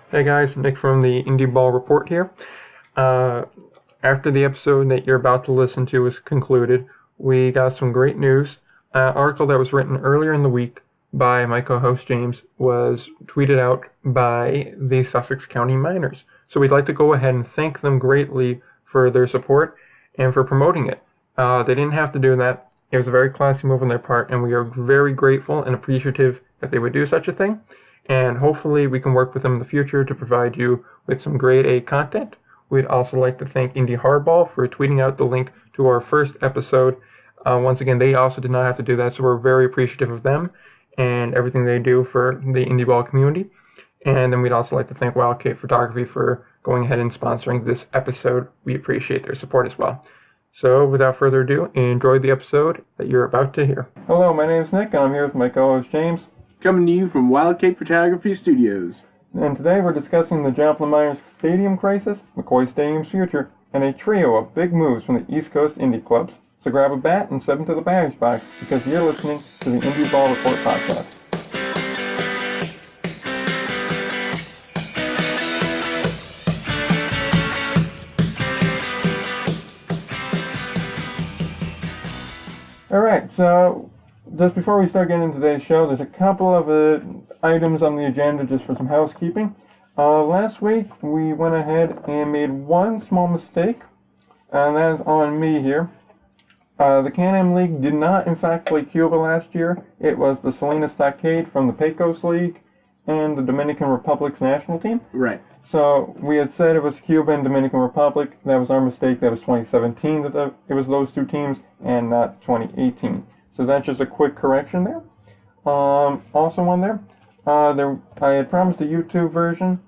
Hey guys, Nick from the Indy Ball Report here. After the episode that you're about to listen to is concluded, we got some great news. An article that was written earlier in the week by my co-host James was tweeted out by the Sussex County Miners. So we'd like to go ahead and thank them greatly for their support and for promoting it. They didn't have to do that. It was a very classy move on their part, and we are very grateful and appreciative that they would do such a thing. And hopefully we can work with them in the future to provide you with some grade A content. We'd also like to thank Indy Hardball for tweeting out the link to our first episode. Once again, they also did not have to do that, so we're very appreciative of them and everything they do for the Indy Ball community. And then we'd also like to thank Wildcat Photography for going ahead and sponsoring this episode. We appreciate their support as well. So without further ado, enjoy the episode that you're about to hear. Hello, my name is Nick, and I'm here with my co-host James. Coming to you from Wildcat Photography Studios. And today we're discussing the Joplin Miners Stadium crisis, McCoy Stadium's future, and a trio of big moves from the East Coast Indy clubs. So grab a bat and step into the batter's box because you're listening to the Indy Ball Report Podcast. Alright, so just before we start getting into today's show, there's a couple of items on the agenda just for some housekeeping. Last week, we went ahead and made one small mistake, and that is on me here. The Can-Am League did not, in fact, play Cuba last year. It was the Salinas Stockade from the Pecos League and the Dominican Republic's national team. Right. So we had said it was Cuba and Dominican Republic. That was our mistake. That was 2017 that it was those two teams and not 2018. So that's just a quick correction there. Also on there, I had promised a YouTube version.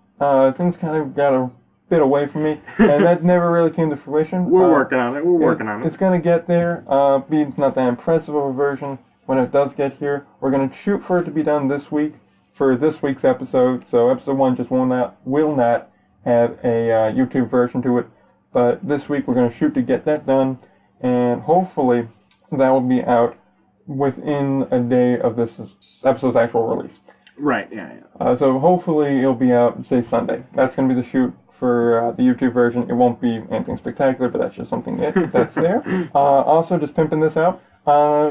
Things kind of got a bit away from me, and that never really came to fruition. We're working on it. It's going to get there. It's not that impressive of a version when it does get here. We're going to shoot for it to be done this week for this week's episode. So episode 1 just will not have a YouTube version to it. But this week we're going to shoot to get that done, and hopefully that will be out within a day of this episode's actual release. Right, yeah. So hopefully it'll be out, say, Sunday. That's going to be the shoot for the YouTube version. It won't be anything spectacular, but that's just something that's there. Also, just pimping this out,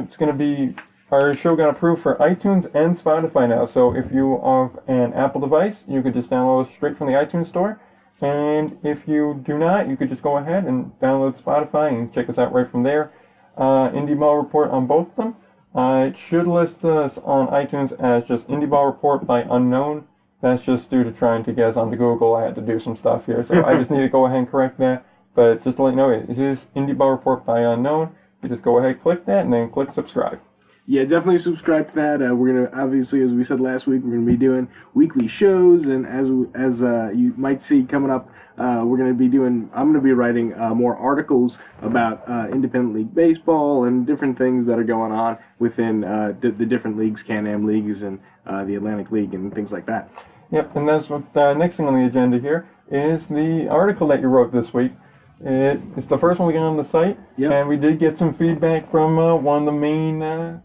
it's going to be, our show got approved for iTunes and Spotify now. So if you have an Apple device, you could just download it straight from the iTunes store. And if you do not, you could just go ahead and download Spotify and check us out right from there. Indy Ball Report on both of them. It should list us on iTunes as just Indy Ball Report by unknown. That's just due to trying to get us onto Google. I had to do some stuff here, so I just need to go ahead and correct that. But just to let you know, it is Indy Ball Report by unknown. You just go ahead, click that, and then click subscribe. Yeah, definitely subscribe to that. We're going to, obviously, as we said last week, we're going to be doing weekly shows, and as you might see coming up, I'm going to be writing more articles about independent league baseball and different things that are going on within the different leagues, Can-Am leagues and the Atlantic League and things like that. Yep, and that's what the next thing on the agenda here is the article that you wrote this week. It's the first one we got on the site, yep. And we did get some feedback from one of the main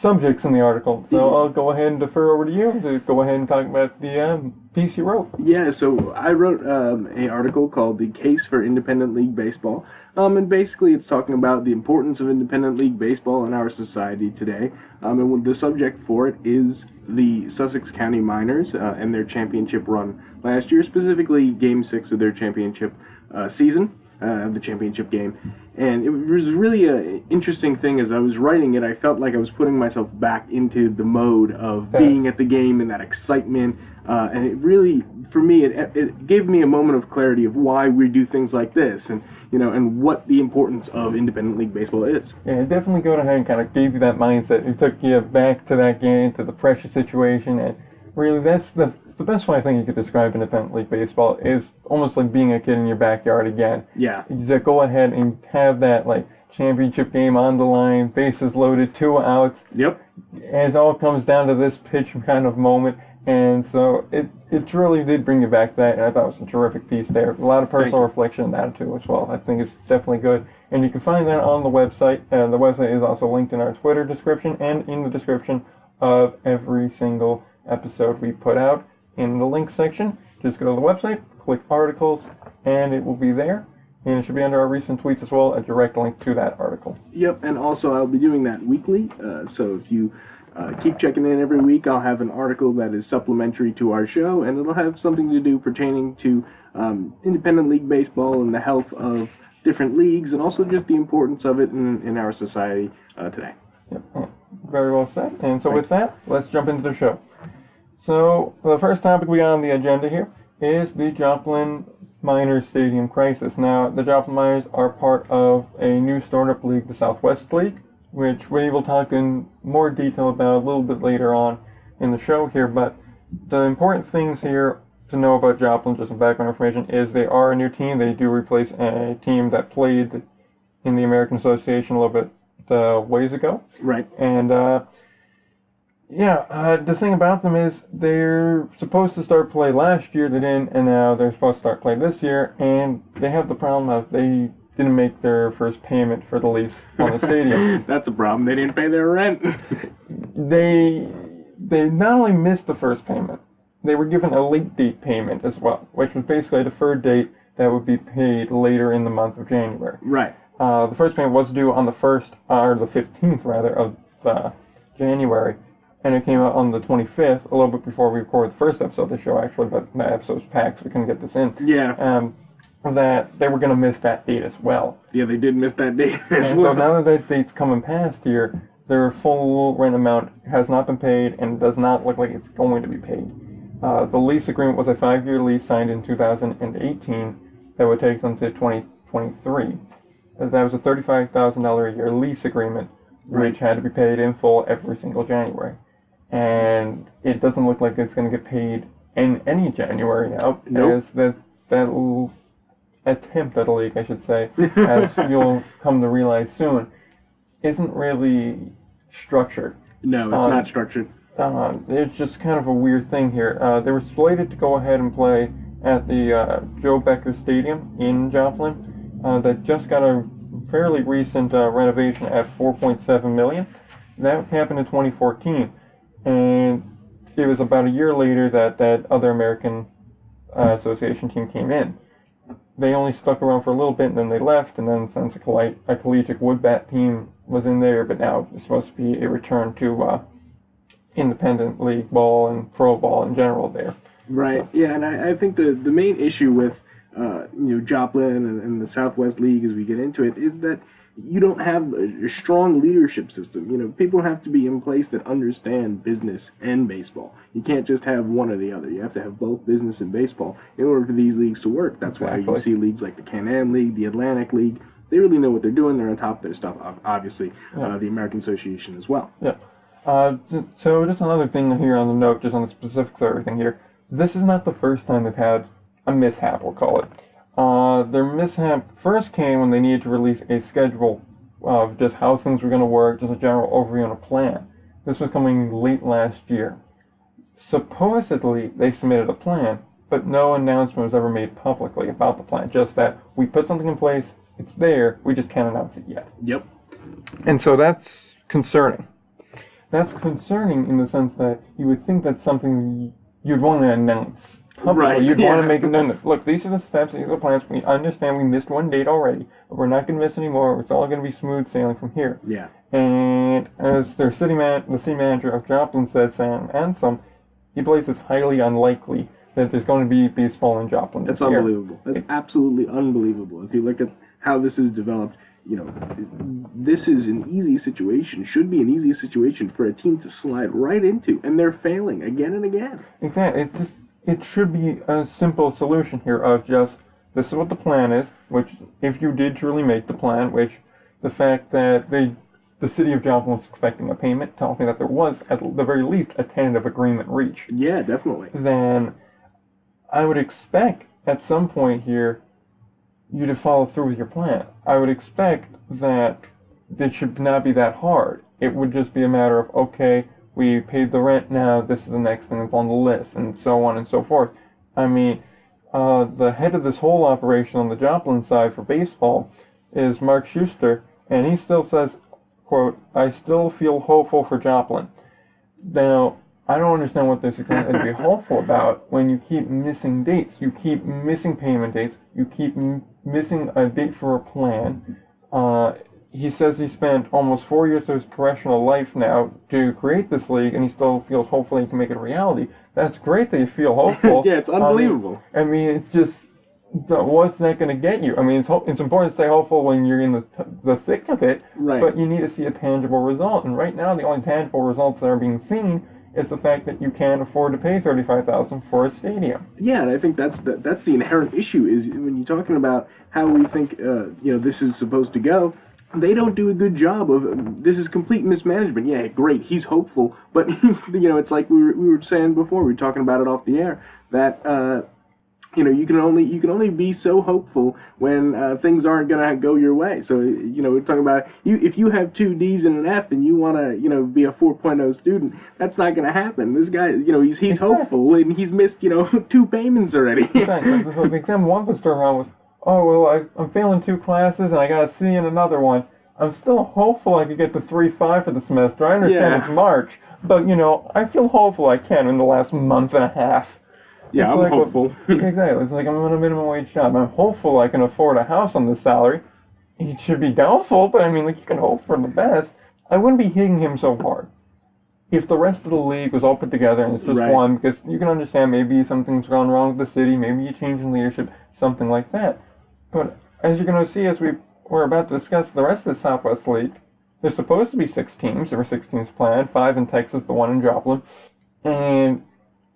subjects in the article. So I'll go ahead and defer over to you to go ahead and talk about the piece you wrote. Yeah, so I wrote an article called The Case for Independent League Baseball. And basically it's talking about the importance of independent league baseball in our society today. And the subject for it is the Sussex County Miners and their championship run last year, specifically Game 6 of their championship season. The championship game, and it was really an interesting thing. As I was writing it, I felt like I was putting myself back into the mode of being at the game and that excitement, and it really, for me, it gave me a moment of clarity of why we do things like this, and and what the importance of independent league baseball is. Yeah, it definitely go ahead and kind of gave you that mindset. It took you back to that game, to the pressure situation, and really that's the best way I think you could describe independent league baseball is almost like being a kid in your backyard again. Yeah. You just go ahead and have that championship game on the line, bases loaded, 2 outs. Yep. And it all comes down to this pitch kind of moment, and so it really did bring you back to that, and I thought it was a terrific piece there. A lot of personal reflection in that too as well. I think it's definitely good, and you can find that on the website. The website is also linked in our Twitter description and in the description of every single episode we put out in the link section. just go to the website, click articles, and it will be there. And it should be under our recent tweets as well, a direct link to that article. Yep, and also I'll be doing that weekly, so if you keep checking in every week, I'll have an article that is supplementary to our show, and it'll have something to do pertaining to independent league baseball and the health of different leagues, and also just the importance of it in our society today. Yep. Very well said. And so with that, let's jump into the show. So the first topic we got on the agenda here is the Joplin Miners Stadium crisis. Now, the Joplin Miners are part of a new startup league, the Southwest League, which we will talk in more detail about a little bit later on in the show here. But the important things here to know about Joplin, just some background information, is they are a new team. They do replace a team that played in the American Association a little bit ways ago. Right. And the thing about them is they're supposed to start play last year, they didn't, and now they're supposed to start play this year, and they have the problem of they didn't make their first payment for the lease on the stadium. That's a problem. They didn't pay their rent. They not only missed the first payment, they were given a late date payment as well, which was basically a deferred date that would be paid later in the month of January. Right. The first payment was due on the 1st, or the 15th rather, of January. And it came out on the 25th, a little bit before we recorded the first episode of the show, actually, but that episode was packed, so we couldn't get this in. Yeah. That they were going to miss that date as well. Yeah, they did miss that date as and well. So now that date's coming past here, their full rent amount has not been paid and does not look like it's going to be paid. The lease agreement was a 5-year lease signed in 2018 that would take them to 2023. That was a $35,000 a year lease agreement, which had to be paid in full every single January. And it doesn't look like it's going to get paid in any January now. Nope. As that attempt at a league, I should say, as you'll come to realize soon, isn't really structured. No, it's not structured. It's just kind of a weird thing here. They were slated to go ahead and play at the Joe Becker Stadium in Joplin. That just got a fairly recent renovation at $4.7 million. That happened in 2014. And it was about a year later that other American Association team came in. They only stuck around for a little bit, and then they left, and then since a collegiate wood bat team was in there, but now it's supposed to be a return to independent league ball and pro ball in general there. Right, yeah, and I think the main issue with Joplin and the Southwest League as we get into it is that you don't have a strong leadership system. People have to be in place that understand business and baseball. You can't just have one or the other. You have to have both business and baseball in order for these leagues to work. That's why you see leagues like the Can-Am League, the Atlantic League. They really know what they're doing. They're on top of their stuff, obviously. The American Association as well. Yeah. So just another thing here on the note, just on the specifics of everything here. This is not the first time they've had a mishap, we'll call it. Their mishap first came when they needed to release a schedule of just how things were going to work, just a general overview and a plan. This was coming late last year. Supposedly, they submitted a plan, but no announcement was ever made publicly about the plan. Just that we put something in place, it's there, we just can't announce it yet. Yep. And so that's concerning. That's concerning in the sense that you would think that's something you'd want to announce publicly. Right. You'd want to make it known that, look, these are the steps, these are the plans. We understand we missed one date already, but we're not going to miss any more. It's all going to be smooth sailing from here. Yeah. And as the city manager of Joplin said, Sam Anselm, he believes it's highly unlikely that there's going to be baseball in Joplin this year. That's unbelievable. That's absolutely unbelievable. If you look at how this is developed, this is an easy situation, should be an easy situation for a team to slide right into, and they're failing again and again. Exactly. It should be a simple solution here of just, this is what the plan is, which if you did truly make the plan, which the fact that the city of Joplin was expecting a payment tells me that there was, at the very least, a tentative agreement reached. Yeah, definitely. Then I would expect at some point here you to follow through with your plan. I would expect that it should not be that hard. It would just be a matter of, okay, we paid the rent now, this is the next thing that's on the list, and so on and so forth. I mean, the head of this whole operation on the Joplin side for baseball is Mark Schuster, and he still says, quote, "I still feel hopeful for Joplin." Now, I don't understand what there's exactly to be hopeful about when you keep missing dates. You keep missing payment dates. You keep missing a date for a plan. He says he spent almost 4 years of his professional life now to create this league, and he still feels hopeful he can make it a reality. That's great that you feel hopeful. Yeah, it's unbelievable. I mean, it's just, what's that going to get you? I mean, it's important to stay hopeful when you're in the thick of it, right. But you need to see a tangible result. And right now, the only tangible results that are being seen is the fact that you can't afford to pay $35,000 for a stadium. Yeah, and I think that's the inherent issue is when you're talking about how we think this is supposed to go. They don't do a good job of this is complete mismanagement. Yeah, great, he's hopeful, but it's like we were saying before. We were talking about it off the air that you can only be so hopeful when things aren't gonna go your way. So we're talking about if you have 2 D's and an F and you want to be a 4.0 student, that's not gonna happen. This guy he's hopeful and he's missed 2 payments already. Exactly. So the exam one was turned around was, oh well, I'm failing 2 classes and I got a C in another one. I'm still hopeful I could get to 3.5 for the semester. I understand It's March, but I feel hopeful I can in the last month and a half. Yeah, I'm hopeful. Exactly. It's like I'm on a minimum wage job. I'm hopeful I can afford a house on this salary. It should be doubtful, but I mean, you can hope for the best. I wouldn't be hitting him so hard if the rest of the league was all put together and it's just one, because you can understand maybe something's gone wrong with the city, maybe you change in leadership, something like that. But as you're going to see as we're about to discuss the rest of the Southwest League, there's supposed to be 6 teams. There were 6 teams planned, 5 in Texas, the 1 in Joplin, and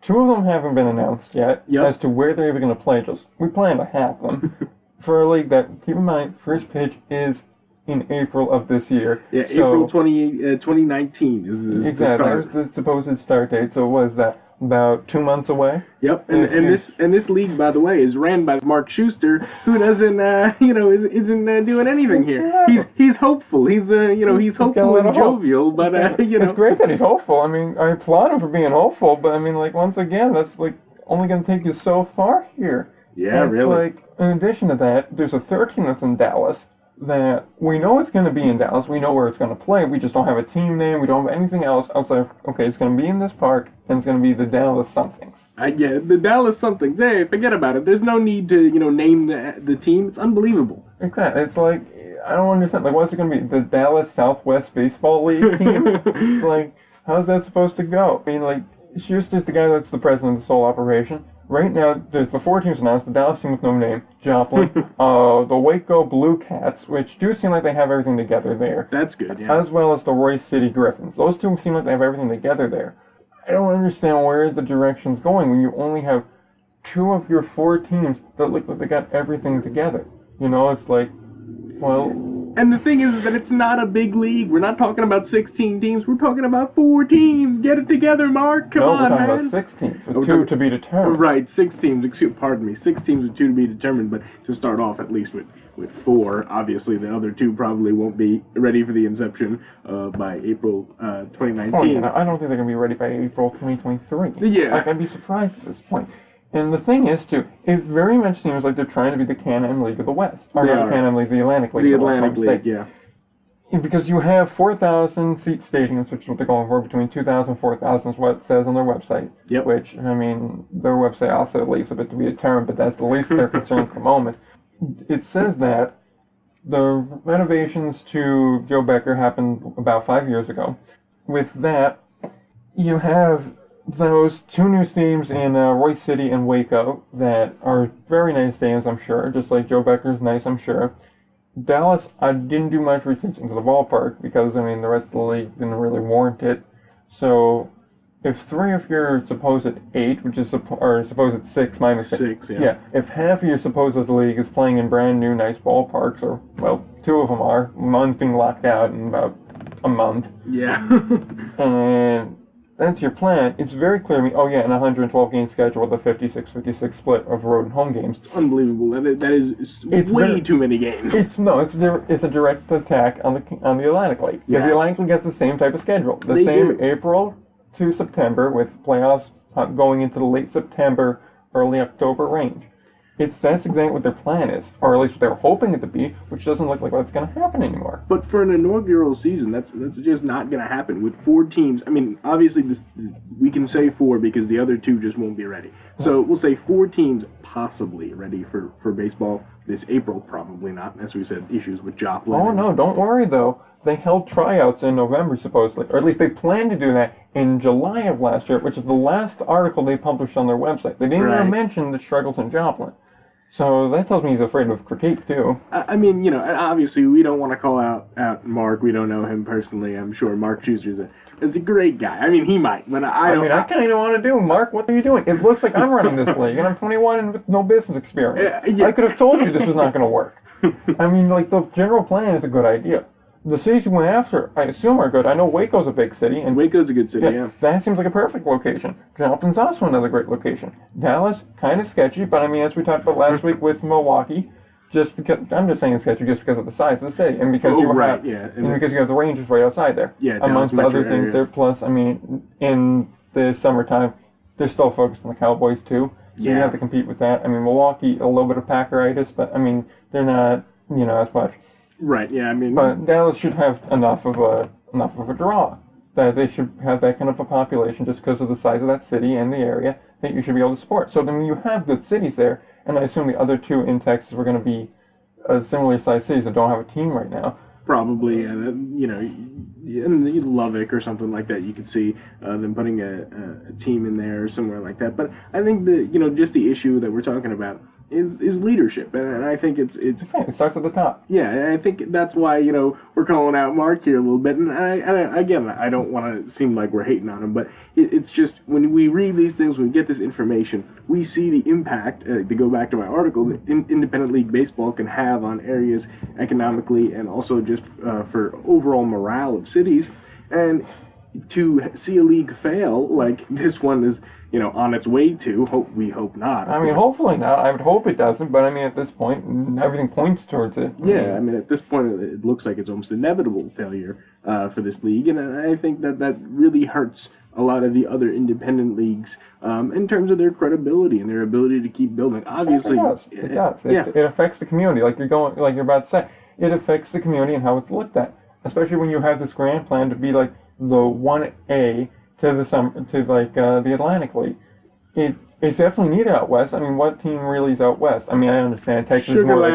2 of them haven't been announced yet as to where they're even going to play. We plan to have them for a league that, keep in mind, first pitch is in April of this year. Yeah, so, April 2019 is exactly. That was the supposed start date. So what is that? About 2 months away. Yep, and this league, by the way, is ran by Mark Schuster, who doesn't isn't doing anything here. He's hopeful. He's hopeful and jovial, but It's great that he's hopeful. I mean, I applaud him for being hopeful, but I mean, once again, that's only going to take you so far here. Yeah, really. In addition to that, there's a third team that's in Dallas that we know it's going to be in Dallas. We know where it's going to play. We just don't have a team name. We don't have anything else outside of, okay, it's going to be in this park, and it's going to be the Dallas somethings. The Dallas somethings. Hey, forget about it. There's no need to, name the team. It's unbelievable. Exactly. It's I don't understand. What's it going to be? The Dallas Southwest Baseball League team? How's that supposed to go? I mean, Schuster's the guy that's the president of the whole operation. Right now, there's the 4 teams announced, the Dallas team with no name, Joplin, the Waco Blue Cats, which do seem like they have everything together there. That's good, yeah. As well as the Royce City Griffins. Those 2 seem like they have everything together there. I don't understand where the direction's going when you only have 2 of your 4 teams that look like they got everything together. It's well... And the thing is that it's not a big league. We're not talking about 16 teams. We're talking about 4 teams. Get it together, Mark. Come on, man. No, we're talking about 6 teams with 2 to be determined. Right, 6 teams. Pardon me. 6 teams with 2 to be determined. But to start off at least with 4, obviously the other 2 probably won't be ready for the inception by April 2019. Oh, yeah, I don't think they're going to be ready by April 2023. Yeah. I'd be surprised at this point. And the thing is, too, it very much seems like they're trying to be the Can-Am League of the West. Or not the Can-Am League, the Atlantic League. The Atlantic League, yeah. Because you have 4,000-seat stadiums, which is what they're going for, between 2,000 and 4,000 is what it says on their website. Yep. Which, I mean, their website also leaves a bit to be determined, but that's the least of their concerns at the moment. It says that the renovations to Joe Becker happened about 5 years ago. With that, you have those 2 new stadiums in Royce City and Waco that are very nice stadiums, I'm sure, just like Joe Becker's nice, I'm sure. Dallas, I didn't do much research into the ballpark because, I mean, the rest of the league didn't really warrant it. So, if 3 of your supposed 8, which is supposed 6 minus 6, yeah. If half of your supposed league is playing in brand new nice ballparks, or, well, 2 of them are, one's being locked out in about a month. Yeah. And that's your plan. It's very clear to me, and a 112-game schedule with a 56-56 split of road and home games. Unbelievable. That is way too many games. It's a direct attack on the Atlantic League. Yeah. Because the Atlantic League gets the same type of schedule. The same April to September with playoffs going into the late September, early October range. that's exactly what their plan is, or at least what they were hoping it to be, which doesn't look like what's going to happen anymore. But for an inaugural season, that's just not going to happen with 4 teams. I mean, obviously we can say 4 because the other 2 just won't be ready. So we'll say 4 teams possibly ready for baseball this April. Probably not, as we said, issues with Joplin. Oh no, don't worry though. They held tryouts in November supposedly, or at least they planned to do that in July of last year, which is the last article they published on their website. They didn't even mention the struggles in Joplin. So that tells me he's afraid of critique, too. I mean, obviously we don't want to call out Mark. We don't know him personally. I'm sure Mark Schuster is a great guy. I mean, he might, but I don't. I kind of want to do. Mark, what are you doing? It looks like I'm running this league, and I'm 21 and with no business experience. I could have told you this was not going to work. I mean, the general plan is a good idea. The cities you went after, I assume, are good. I know Waco's a big city. And Waco's a good city, yeah. That seems like a perfect location. Joplin's also another great location. Dallas, kind of sketchy, but I mean, as we talked about last week with Milwaukee, I'm just saying sketchy just because of the size of the city, and because because you have the Rangers right outside there. Yeah, amongst other things there. Plus, I mean, in the summertime, they're still focused on the Cowboys too. So you have to compete with that. I mean, Milwaukee, a little bit of Packeritis, but I mean, they're not, as much. Right, yeah, I mean... But Dallas should have enough of a draw. That they should have that kind of a population just because of the size of that city and the area that you should be able to support. So then you have good cities there, and I assume the other 2 in Texas were going to be similar sized cities that don't have a team right now. Probably, in Lubbock or something like that, you could see them putting a team in there or somewhere like that. But I think just the issue that we're talking about is leadership, and I think it starts at the top. Yeah, and I think that's why we're calling out Mark here a little bit, and I don't want to seem like we're hating on him, but it's just when we read these things, when we get this information, we see the impact. To go back to my article, that independent league baseball can have on areas economically and also just for overall morale of cities, and to see a league fail like this one is on its way to. We hope not. I mean, hopefully not. I would hope it doesn't, but I mean, at this point, everything points towards it. Yeah, I mean, at this point, it looks like it's almost inevitable failure for this league, and I think that really hurts a lot of the other independent leagues in terms of their credibility and their ability to keep building. Obviously, it does. It affects the community, like you're about to say. It affects the community and how it's looked at, especially when you have this grand plan to be like the 1A to the Atlantic League. It's definitely needed out west. I mean, what team really is out west? I mean, I understand Texas is more like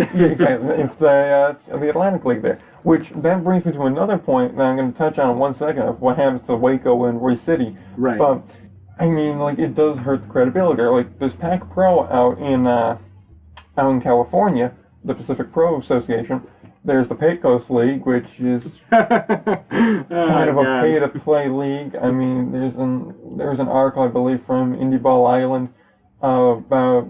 it's the Atlantic League there. Which that brings me to another point that I'm going to touch on in 1 second of what happens to Waco and Roy City. Right. But I mean, it does hurt the credibility. Like there's Pac Pro out in California, the Pacific Pro Association. There's the Pecos League, which is kind of a pay-to-play league. I mean, there was an article, I believe, from Indy Ball Island about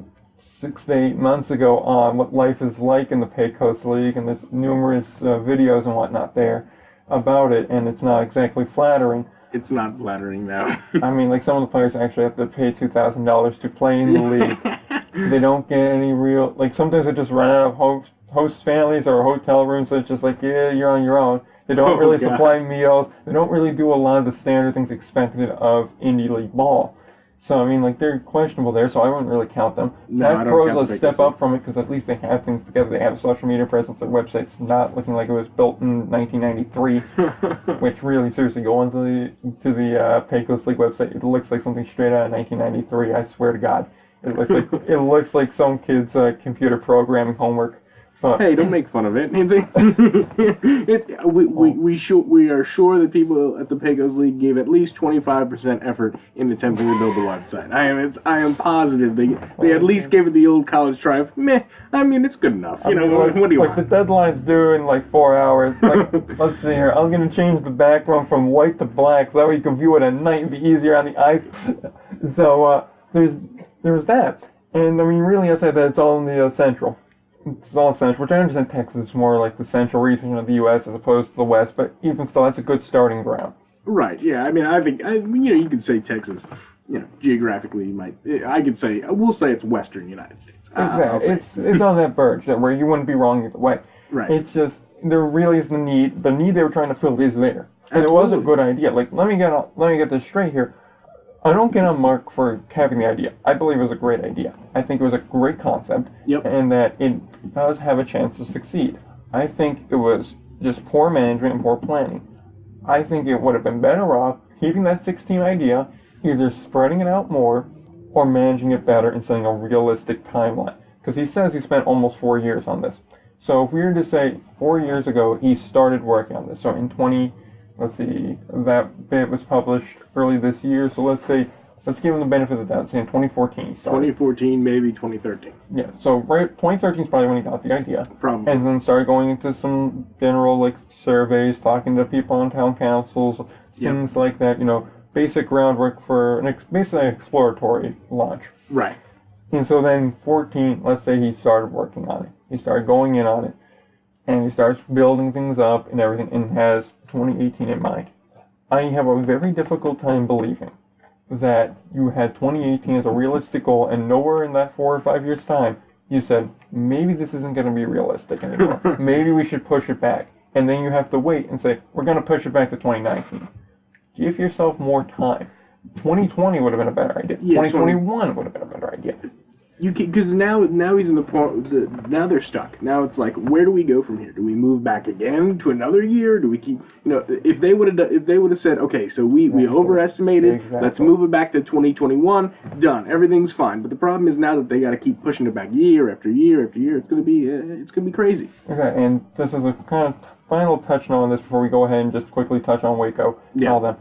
6 to 8 months ago on what life is like in the Pecos League, and there's numerous videos and whatnot there about it, and it's not exactly flattering. It's not flattering, though. I mean, some of the players actually have to pay $2,000 to play in the league. They don't get any real... sometimes they just run out of host families or hotel rooms, so it's just you're on your own. They don't really supply meals. They don't really do a lot of the standard things expected of Indy League ball. So, I mean, they're questionable there, so I wouldn't really count them. No, Pros, let's step up from it, because at least they have things together. They have a social media presence. Their website's not looking like it was built in 1993, which really, seriously, go onto the Pecos League website. It looks like something straight out of 1993, I swear to God. It looks like some kid's computer programming homework. Hey, don't make fun of it. We are sure that people at the Pecos League gave at least 25% effort in attempting to build the website. I am positive they at least gave it the old college try. I mean, it's good enough. What do you want? The deadline's due in 4 hours. Let's see here. I'm going to change the background from white to black so that way you can view it at night and be easier on the eyes. So there's that. And I mean, really, outside that, it's all in the central. It's all central, which I understand Texas is more like the central region of the U.S. as opposed to the West, but even still, that's a good starting ground. Right, yeah. I mean, I think, you could say Texas, geographically, we'll say it's Western United States. Exactly. It's on that verge where you wouldn't be wrong either way. Right. It's just, there really is the need they were trying to fill is there. And Absolutely. it was a good idea. Let me get this straight here. I don't get on Mark for having the idea. I believe it was a great idea. I think it was a great concept, and that it does have a chance to succeed. I think it was just poor management and poor planning. I think it would have been better off keeping that 16 idea, either spreading it out more or managing it better and setting a realistic timeline. Because he says he spent almost 4 years on this. So if we were to say 4 years ago he started working on this, so in that bit was published early this year, so let's give him the benefit of the doubt, say in 2014 he started. 2014, maybe 2013. Yeah, so right, 2013 is probably when he got the idea. Probably. And then started going into some general, surveys, talking to people on town councils, things like that, basic groundwork for basically an exploratory launch. Right. And so then 14, let's say he started working on it. He started going in on it. And he starts building things up and everything and has 2018 in mind. I have a very difficult time believing that you had 2018 as a realistic goal and nowhere in that 4 or 5 years' time you said, maybe this isn't going to be realistic anymore. Maybe we should push it back. And then you have to wait and say, we're going to push it back to 2019. Give yourself more time. 2020 would have been a better idea. Yeah, 2021 would have been a better idea. Because now he's in the point. Now they're stuck. Now it's like, where do we go from here? Do we move back again to another year? Do we keep? If they would have said, okay, so we overestimated. Exactly. Let's move it back to 2021. Done. Everything's fine. But the problem is now that they got to keep pushing it back year after year after year. It's gonna be crazy. Okay, and this is a kind of final touch on this before we go ahead and just quickly touch on Waco. Yeah. All them.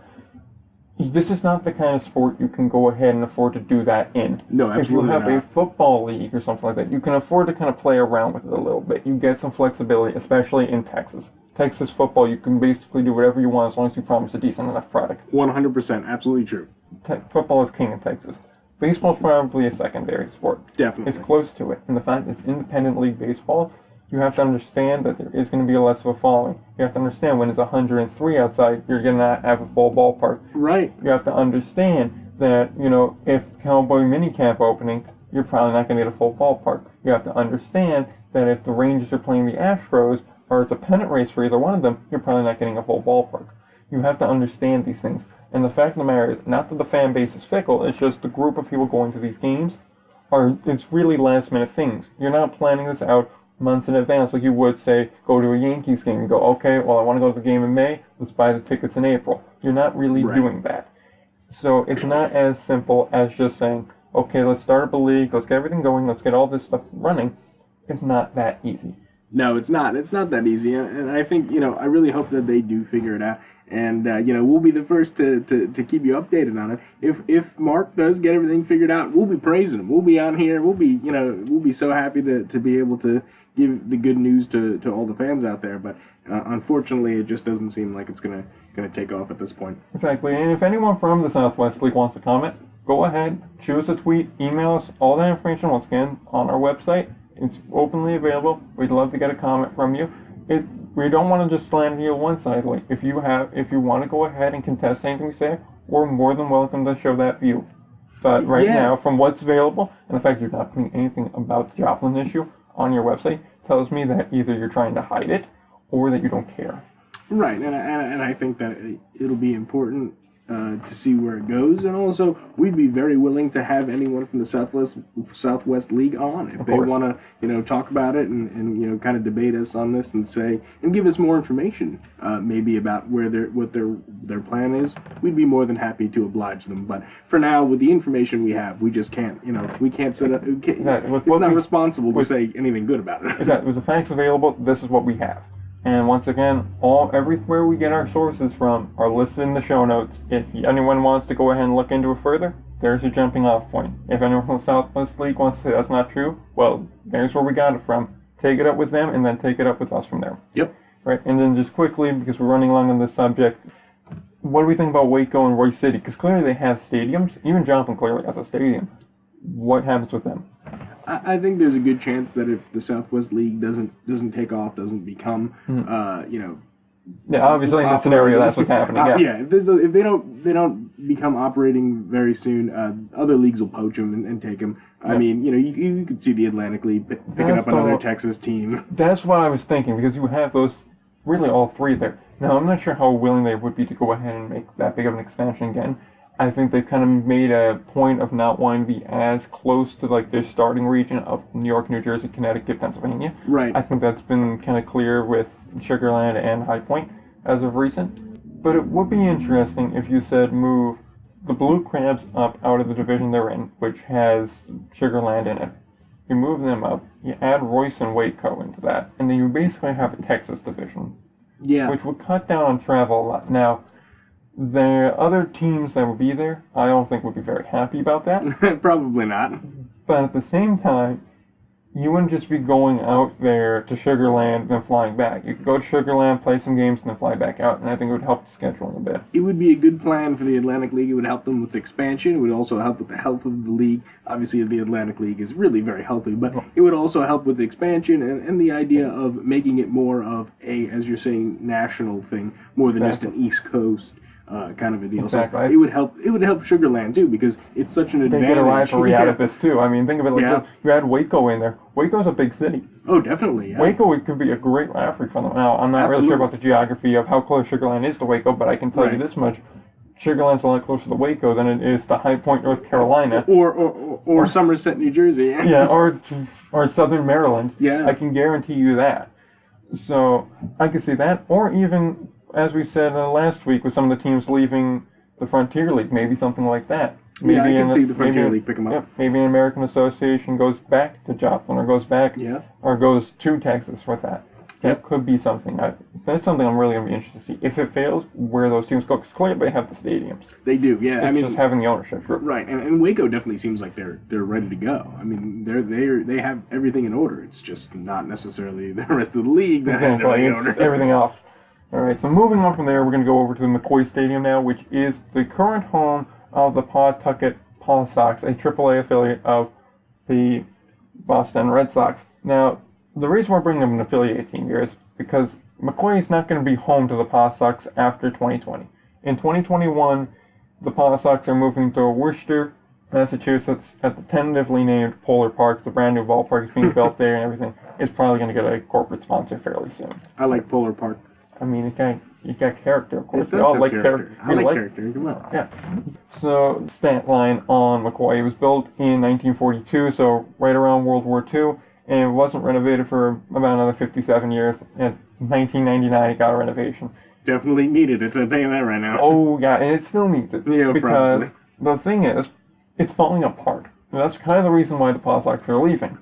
This is not the kind of sport you can go ahead and afford to do that in. No, absolutely not. If you have a football league or something like that, you can afford to kind of play around with it a little bit. You get some flexibility, especially in Texas. Texas football, you can basically do whatever you want as long as you promise a decent enough product. 100%, absolutely true. Football is king in Texas. Baseball is probably a secondary sport. Definitely. It's close to it. And the fact that it's independent league baseball, you have to understand that there is going to be less of a following. You have to understand when it's 103 outside, you're going to not have a full ballpark. Right. You have to understand that, if Cowboy minicamp opening, you're probably not going to get a full ballpark. You have to understand that if the Rangers are playing the Astros, or it's a pennant race for either one of them, you're probably not getting a full ballpark. You have to understand these things. And the fact of the matter is, not that the fan base is fickle, it's just the group of people going to these games it's really last minute things. You're not planning this out months in advance like you would say go to a Yankees game and go, okay, well I want to go to the game in May, let's buy the tickets in April. You're not really doing that. So it's not as simple as just saying, okay, let's start up a league, let's get everything going, let's get all this stuff running. It's not that easy. No, it's not. It's not that easy. And I think, I really hope that they do figure it out. And, we'll be the first to keep you updated on it. If Mark does get everything figured out, we'll be praising him. We'll be on here. We'll be so happy to be able to give the good news to all the fans out there. But unfortunately, it just doesn't seem like it's gonna take off at this point. Exactly. And if anyone from the Southwest League wants to comment, go ahead, choose a tweet, email us. All that information, once again, on our website. It's openly available. We'd love to get a comment from you. We don't want to just slander you one-sidedly. If you want to go ahead and contest anything we say, we're more than welcome to show that view. But right now, from what's available, and the fact you're not putting anything about the Joplin issue on your website, tells me that either you're trying to hide it or that you don't care. Right, and I think that it'll be important to see where it goes, and also we'd be very willing to have anyone from the Southwest League on if they want to talk about it and kind of debate us on this and give us more information maybe about what their plan is. We'd be more than happy to oblige them, but for now, with the information we have, we just can't we can't set up. It's not responsible to say anything good about it. Exactly. With the facts available, this is what we have. And once again, everywhere we get our sources from are listed in the show notes. If anyone wants to go ahead and look into it further, there's your jumping off point. If anyone from the Southwest League wants to say that's not true, well, there's where we got it from. Take it up with them, and then take it up with us from there. Yep. Right, and then just quickly, because we're running along on this subject, what do we think about Waco and Roy City? Because clearly they have stadiums. Even Joplin clearly has a stadium. What happens with them? I think there's a good chance that if the Southwest League doesn't take off, doesn't become, yeah, obviously in this scenario, that's what's happening. If they don't become operating very soon, other leagues will poach them and take them. I mean, you could see the Atlantic League picking up another Texas team. That's what I was thinking, because you have those, really all three there. Now, I'm not sure how willing they would be to go ahead and make that big of an expansion again. I think they've kind of made a point of not wanting to be as close to like their starting region of New York, New Jersey, Connecticut, Pennsylvania. Right. I think that's been kind of clear with Sugar Land and High Point as of recent. But it would be interesting if you said move the Blue Crabs up out of the division they're in, which has Sugar Land in it. You move them up, you add Royce and Waco into that, and then you basically have a Texas division. Yeah. Which would cut down on travel a lot. Now, the other teams that would be there, I don't think would be very happy about that. Probably not. But at the same time, you wouldn't just be going out there to Sugar Land and then flying back. You could go to Sugar Land, play some games, and then fly back out, and I think it would help the scheduling a bit. It would be a good plan for the Atlantic League. It would help them with expansion. It would also help with the health of the league. Obviously, the Atlantic League is really very healthy, but it would also help with expansion and the idea of making it more of a, as you're saying, national thing, more than just an East Coast kind of a deal. Exactly. So it would help Sugar Land too, because it's such an advantage. They get a rivalry out of this too. I mean, think of it like this. You add Waco in there. Waco's a big city. Oh, definitely. Yeah. Waco could be a great rivalry for them. Now, I'm not really sure about the geography of how close Sugar Land is to Waco, but I can tell you this much. Sugar Land's a lot closer to Waco than it is to High Point, North Carolina. Or Somerset, New Jersey. Yeah, or Southern Maryland. Yeah. I can guarantee you that. So, I could see that. Or even, as we said last week, with some of the teams leaving the Frontier League, maybe something like that. Maybe I can see the Frontier League pick them up. Yeah, maybe an American Association goes back to Joplin, or goes back, or goes to Texas with that. That could be something. That's something I'm really going to be interested to see. If it fails, where those teams go, because clearly they have the stadiums. They do, yeah. It's just having the ownership group. Right, and Waco definitely seems like they're ready to go. I mean, they have everything in order. It's just not necessarily the rest of the league that has everything in order. Everything else. All right, so moving on from there, we're going to go over to the McCoy Stadium now, which is the current home of the Pawtucket Paw Sox, a AAA affiliate of the Boston Red Sox. Now, the reason we're bringing up an affiliate team here is because McCoy is not going to be home to the Paw Sox after 2020. In 2021, the Paw Sox are moving to Worcester, Massachusetts, at the tentatively named Polar Park. The brand new ballpark is being built there and everything. It's probably going to get a corporate sponsor fairly soon. I like Polar Park. I mean, you got character, of course. We all like character. I like character. Come on. Yeah. So, stat line on McCoy. It was built in 1942, so right around World War II, and it wasn't renovated for about another 57 years. In 1999, it got a renovation. Definitely needed it, I'll tell you that right now. Oh, yeah, and it still needs it. Yeah, because probably. The thing is, it's falling apart. And that's kind of the reason why the Paw Sox are leaving.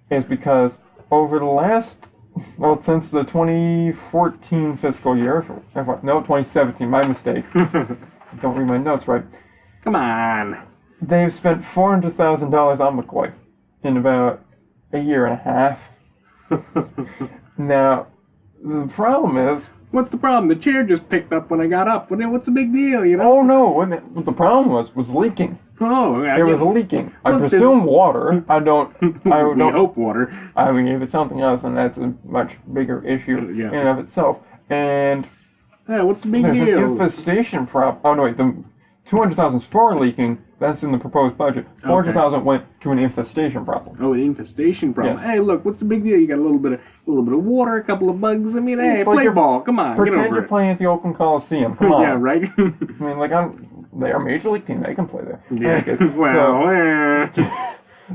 Is because over the last... Well, since the 2014 fiscal year, no, 2017, my mistake. Don't read my notes right. Come on. They've spent $400,000 on McCoy in about a year and a half. Now, the problem is... What's the problem? The chair just picked up when I got up. What's the big deal, you know? Oh, no. What the problem was leaking. Oh, it was leaking. I presume water. I don't hope water. I mean, if it's something else, then that's a much bigger issue in and of itself. And what's the big deal? There's an infestation problem. Oh no, wait, the $200,000 is for leaking. That's in the proposed budget. $400,000 went to an infestation problem. Oh, an infestation problem. Yes. Hey, look, what's the big deal? You got a little bit of water, a couple of bugs. I mean, hey, play ball. Come on, get over it. Pretend you're playing at the Oakland Coliseum. Come on. Yeah, right. I mean, they're a major league team. They can play there. Yeah.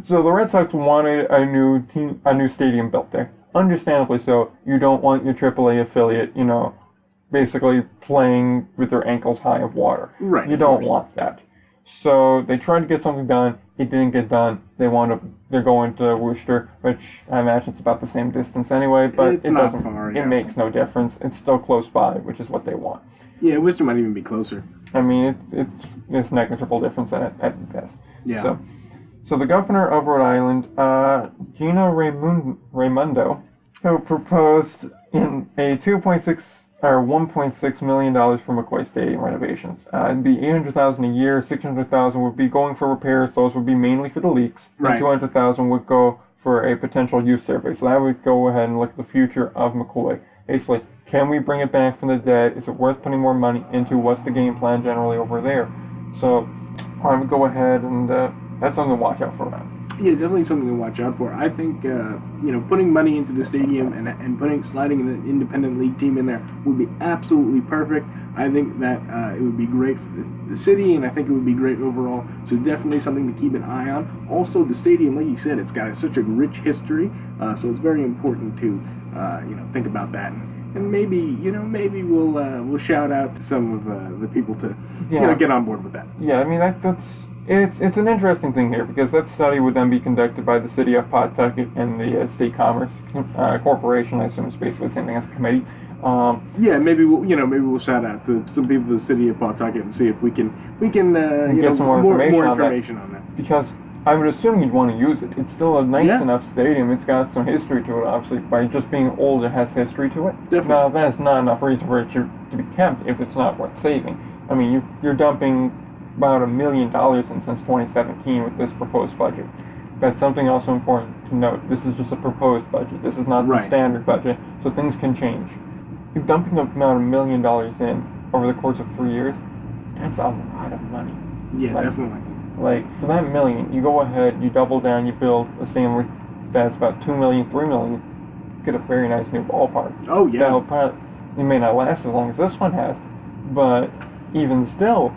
So the Red Sox wanted a new stadium built there. Understandably so. You don't want your AAA affiliate, basically playing with their ankles high of water. Right. You don't want that. So they tried to get something done. It didn't get done. They're going to Worcester, which I imagine it's about the same distance anyway, but it doesn't. Far, it makes no difference. It's still close by, which is what they want. Yeah, Worcester might even be closer. I mean, it's negligible difference at best. Yeah. So the governor of Rhode Island, Gina Raimondo, who proposed in a $1.6 million for McCoy Stadium renovations. It'd be $800,000 a year. $600,000 would be going for repairs. Those would be mainly for the leaks. Right. And $200,000 would go for a potential use survey. So that would go ahead and look at the future of McCoy. Basically, can we bring it back from the dead? Is it worth putting more money into? What's the game plan generally over there? So I would go ahead and that's something to watch out for that. Yeah, definitely something to watch out for. I think putting money into the stadium and sliding an independent league team in there would be absolutely perfect. I think that it would be great for the city, and I think it would be great overall. So definitely something to keep an eye on. Also, the stadium, like you said, it's got such a rich history, so it's very important to think about that. And maybe we'll shout out to some of the people to get on board with that. Yeah, I mean it's an interesting thing here, because that study would then be conducted by the city of Pawtucket and the State Commerce Corporation. I assume it's basically the same thing as a committee. Maybe we'll shout out to some people of the city of Pawtucket and see if we can get some more information on that. Because I would assume you'd want to use it. It's still a nice enough stadium. It's got some history to it, obviously. By just being old, it has history to it. Definitely. Now, that's not enough reason for it to be kept if it's not worth saving. I mean, you're dumping about $1 million in since 2017 with this proposed budget. That's something also important to note. This is just a proposed budget. This is not the standard budget, so things can change. You're dumping about $1 million in over the course of 3 years. That's a lot of money. Yeah, definitely. Like, for that $1 million, you go ahead, you double down, you build a stadium that's about $2 million, $3 million, you get a very nice new ballpark. Oh, yeah. It may not last as long as this one has, but even still,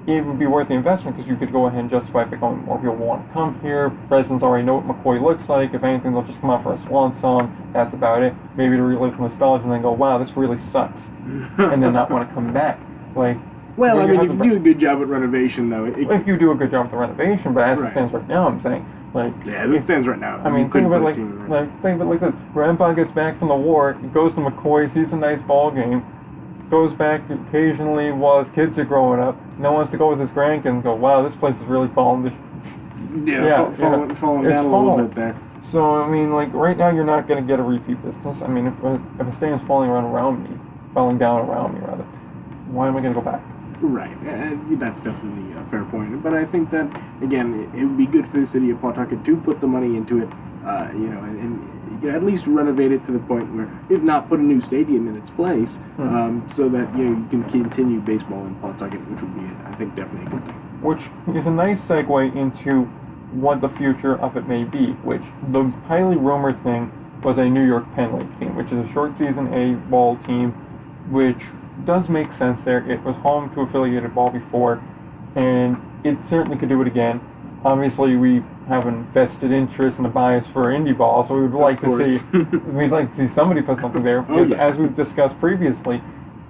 it would be worth the investment, because you could go ahead and justify it by going, more people want to come here, residents already know what McCoy looks like, if anything, they'll just come out for a swan song, that's about it. Maybe to relive nostalgia and then go, wow, this really sucks, and then not want to come back. Like, well, I mean, if you do a good job at renovation, though... If you do a good job with the renovation, but as it stands right now, I'm saying, like... Yeah, as it stands right now. I mean, think of it like this. Grandpa gets back from the war, he goes to McCoy, sees a nice ball game, goes back occasionally while his kids are growing up, now wants to go with his grandkids and go, wow, this place is really falling. Falling down a little bit there. So, I mean, like, right now you're not going to get a repeat business. I mean, if a stadium's falling down around me, rather, why am I going to go back? Right, that's definitely a fair point. But I think that, again, it would be good for the city of Pawtucket to put the money into it, and at least renovate it to the point where, if not, put a new stadium in its place, so that you can continue baseball in Pawtucket, which would be, I think, definitely a good thing. Which is a nice segue into what the future of it may be, which the highly rumored thing was a New York Penn League team, which is a short season A-ball team, which does make sense there. It was home to affiliated ball before, and it certainly could do it again. Obviously, we have an vested interest and a bias for Indy Ball, so we would like to see somebody put something there. Because as we've discussed previously,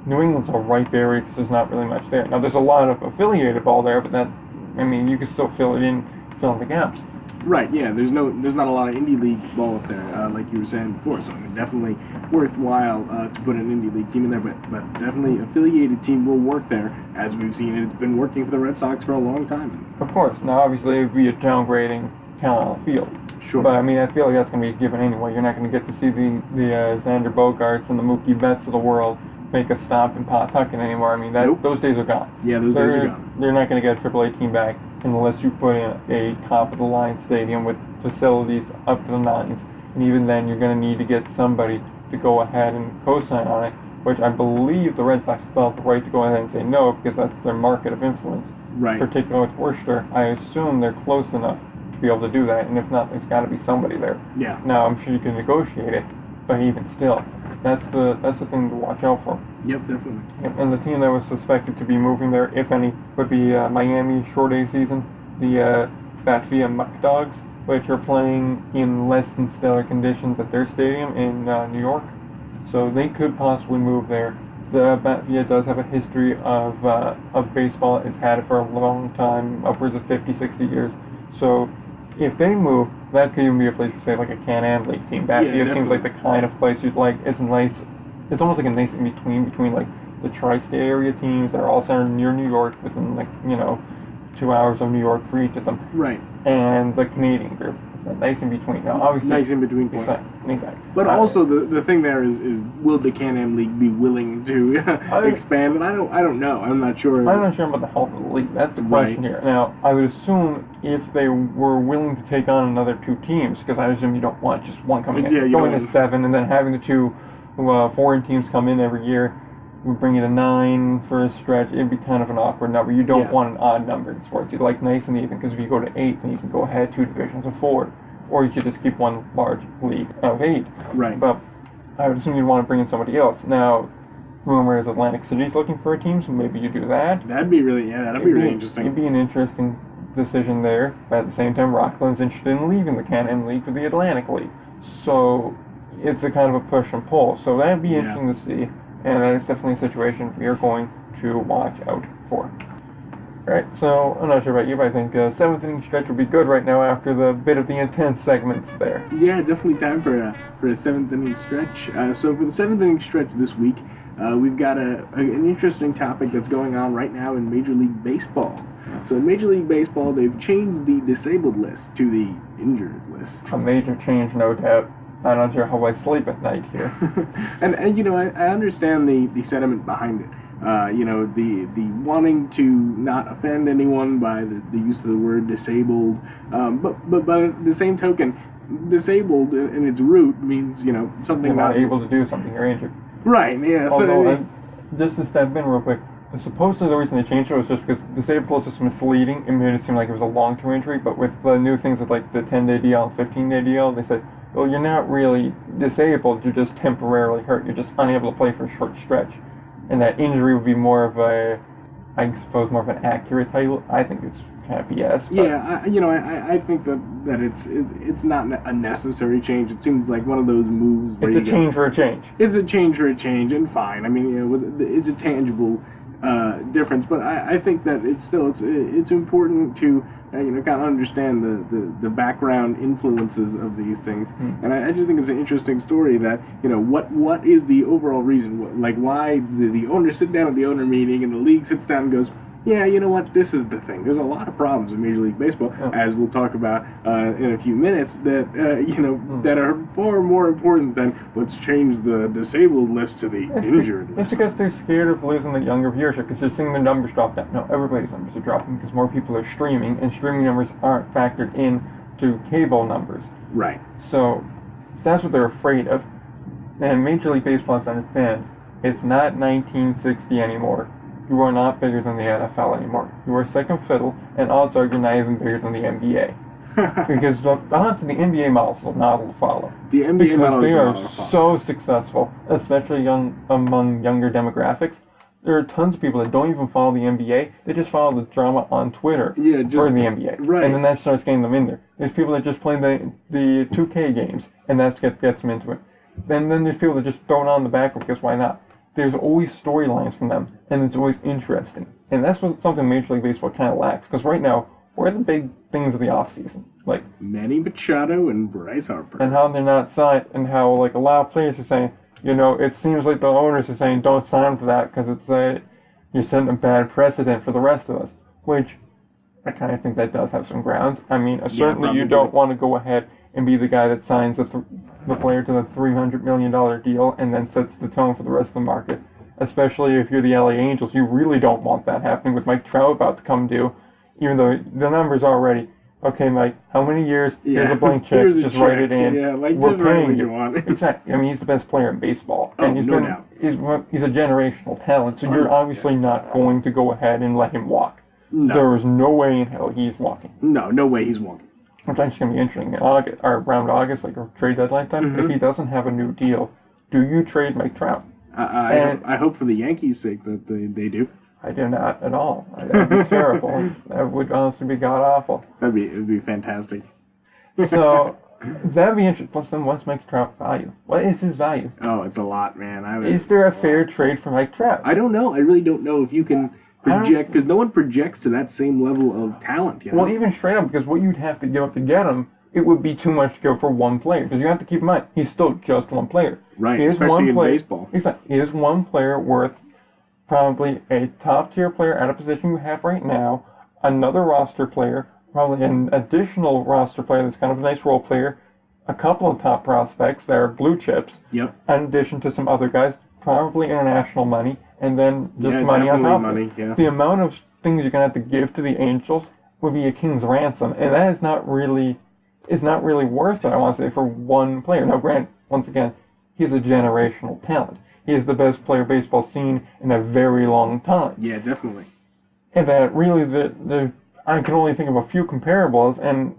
New England's a ripe area because there's not really much there. Now, there's a lot of affiliated ball there, but you can still fill in the gaps. Right, yeah, there's not a lot of Indy League ball up there, like you were saying before, so definitely worthwhile to put an Indy League team in there, but definitely affiliated team will work there, as we've seen, and it's been working for the Red Sox for a long time. Of course, now obviously it would be a downgrading talent on the field. Sure. But I mean, I feel like that's going to be a given anyway. You're not going to get to see the Xander Bogaerts and the Mookie Betts of the world make a stop in Pawtucket anymore. I mean, those days are gone. Yeah, those days are gone. They're not going to get a AAA team back unless you put in a top-of-the-line stadium with facilities up to the nines. And even then, you're going to need to get somebody to go ahead and co-sign on it, which I believe the Red Sox still have the right to go ahead and say no, because that's their market of influence. Right. Particularly with Worcester, I assume they're close enough to be able to do that, and if not, there's got to be somebody there. Yeah. Now, I'm sure you can negotiate it, but even still, that's the thing to watch out for. Yep, definitely. Yep, and the team that was suspected to be moving there, if any, would be Miami short A season, the Bat Via Muck Dogs, which are playing in less than stellar conditions at their stadium in New York. So they could possibly move there. The Bat Via does have a history of baseball. It's had it for a long time, upwards of 50, 60 years. So if they move, that could even be a place for, say, like a Can-Am League team. Bat Via seems like the kind of place you'd like. It's nice. It's almost like a nice in-between like the tri-state area teams that are all centered near New York within 2 hours of New York for each of them. Right. And the Canadian group. Nice in between. Now, obviously, nice in between point. Exactly. But also the thing there is will the Can-Am League be willing to expand? And I don't know. I'm not sure. I'm not sure about the health of the league. That's the question here. Now, I would assume if they were willing to take on another two teams, because I assume you don't want just one coming in, going to 7, and then having the two foreign teams come in every year. we bring you to 9 for a stretch, it'd be kind of an awkward number. You don't want an odd number in sports. You'd like nice and even, because if you go to 8, then you can go ahead 2 divisions of 4. Or you could just keep one large league of 8. Right. But I would assume you'd want to bring in somebody else. Now, rumor is Atlantic City's looking for a team, so maybe you do that. That'd be really interesting. It'd be an interesting decision there. But at the same time, Rockland's interested in leaving the Can-Am League for the Atlantic League. So it's a kind of a push and pull. So that'd be interesting to see. And that is definitely a situation we are going to watch out for. Alright, so I'm not sure about you, but I think 7th inning stretch would be good right now after the bit of the intense segments there. Yeah, definitely time for a 7th inning stretch. So for the 7th inning stretch this week, we've got an interesting topic that's going on right now in Major League Baseball. So in Major League Baseball, they've changed the disabled list to the injured list. A major change, no doubt. I'm not sure how I sleep at night here. and you know, I understand the sentiment behind it. You know, the wanting to not offend anyone by the use of the word disabled, but by the same token, disabled in its root means, you know, something you're not able to do something, you're injured. Right, yeah. Although, just to step in real quick, supposedly the reason they changed it was just because disabled was just misleading. It made it seem like it was a long-term injury, but with the new things with like the 10-day DL and 15-day DL, they said, well, you're not really disabled, you're just temporarily hurt. You're just unable to play for a short stretch. And that injury would be more of I suppose more of an accurate title. I think it's kind of BS. Yeah, I think that it's not a necessary change. It seems like one of those moves where it's a change for a change. It's a change for a change, and fine. I mean, you know, it's a tangible difference, but I think that it's important to kind of understand the background influences of these things, and I just think it's an interesting story that what is the overall reason, like why the owners sit down at the owner meeting and the league sits down and goes, yeah, you know what, this is the thing. There's a lot of problems in Major League Baseball, as we'll talk about in a few minutes, that that are far more important than let's change the disabled list to the injured list. It's because they're scared of losing the younger viewership, because they're seeing the numbers drop down. No, everybody's numbers are dropping because more people are streaming, and streaming numbers aren't factored in to cable numbers. Right. So that's what they're afraid of. And Major League Baseball has to understand, it's not 1960 anymore. You are not bigger than the NFL anymore. You are second fiddle, and odds are you're not even bigger than the NBA. Because honestly, the NBA model is a model to follow. The NBA model is a model to follow. Because they are so successful, especially among younger demographics. There are tons of people that don't even follow the NBA. They just follow the drama on Twitter for the NBA. Right. And then that starts getting them in there. There's people that just play the 2K games, and that gets them into it. Then there's people that just throw it on the back because why not? There's always storylines from them, and it's always interesting. And that's something Major League Baseball kind of lacks, because right now, what are the big things of the offseason? Like Manny Machado and Bryce Harper. And how they're not signed, and how like a lot of players are saying, it seems like the owners are saying, don't sign for that, because it's you're setting a bad precedent for the rest of us. Which, I kind of think that does have some grounds. I mean, certainly you don't want to go ahead and be the guy that signs the player to the $300 million deal and then sets the tone for the rest of the market. Especially if you're the LA Angels, you really don't want that happening with Mike Trout about to come due. Even though the number's already, okay, Mike, how many years? Here's a blank check, just write it in. Yeah, like we're just write paying what you want. Exactly. I mean, he's the best player in baseball. Oh, and no doubt. He's a generational talent, so you're obviously not going to go ahead and let him walk. No. There is no way in hell he's walking. No way he's walking. Which I think is going to be interesting. In August, or around August, like trade deadline time, if he doesn't have a new deal, do you trade Mike Trout? I hope for the Yankees' sake that they do. I do not at all. That would be terrible. That would honestly be god-awful. It'd be fantastic. So, that'd be interesting. Plus, then what's Mike Trout's value? What is his value? Oh, it's a lot, man. Is there a fair trade for Mike Trout? I don't know. I really don't know if you can project, because no one projects to that same level of talent. Well, even straight up, because what you'd have to give up to get him, it would be too much to go for one player. Because you have to keep in mind, he's still just one player. Right, especially in baseball. Exactly. He is one player worth probably a top-tier player at a position you have right now, another roster player, probably an additional roster player that's kind of a nice role player, a couple of top prospects that are blue chips, in addition to some other guys, probably international money, and then just money on top of it. The amount of things you're going to have to give to the Angels would be a king's ransom, and that is not really worth it, I want to say, for one player. Now, granted, once again, he's a generational talent. he is the best player baseball's seen in a very long time. Yeah, definitely. And that really, I can only think of a few comparables, and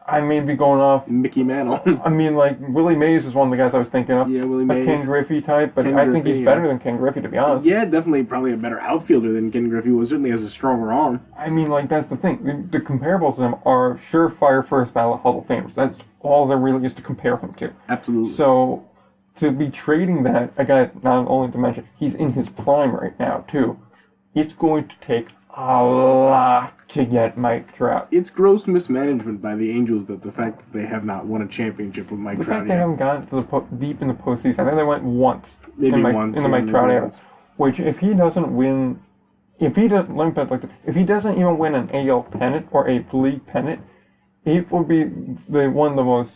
I may be going off. Mickey Mantle. I mean, like, Willie Mays is one of the guys I was thinking of. Yeah, Willie Mays. A Ken Griffey type, but I think he's better than Ken Griffey, to be honest. Yeah, definitely probably a better outfielder than Ken Griffey was. Certainly has a stronger arm. I mean, like, that's the thing. The comparables to him are surefire first ballot Hall of Famers. That's all there really is to compare him to. Absolutely. So, to be trading that, a guy, not only to mention, he's in his prime right now, too. It's going to take a lot to get Mike Trout. It's gross mismanagement by the Angels that the fact that they have not won a championship with Mike Trout. The fact they haven't gotten to the deep in the postseason. I think they went once. Maybe once in the Mike Trout era. Which, if he doesn't win, if he doesn't even win an AL pennant or a league pennant, it would be one of the most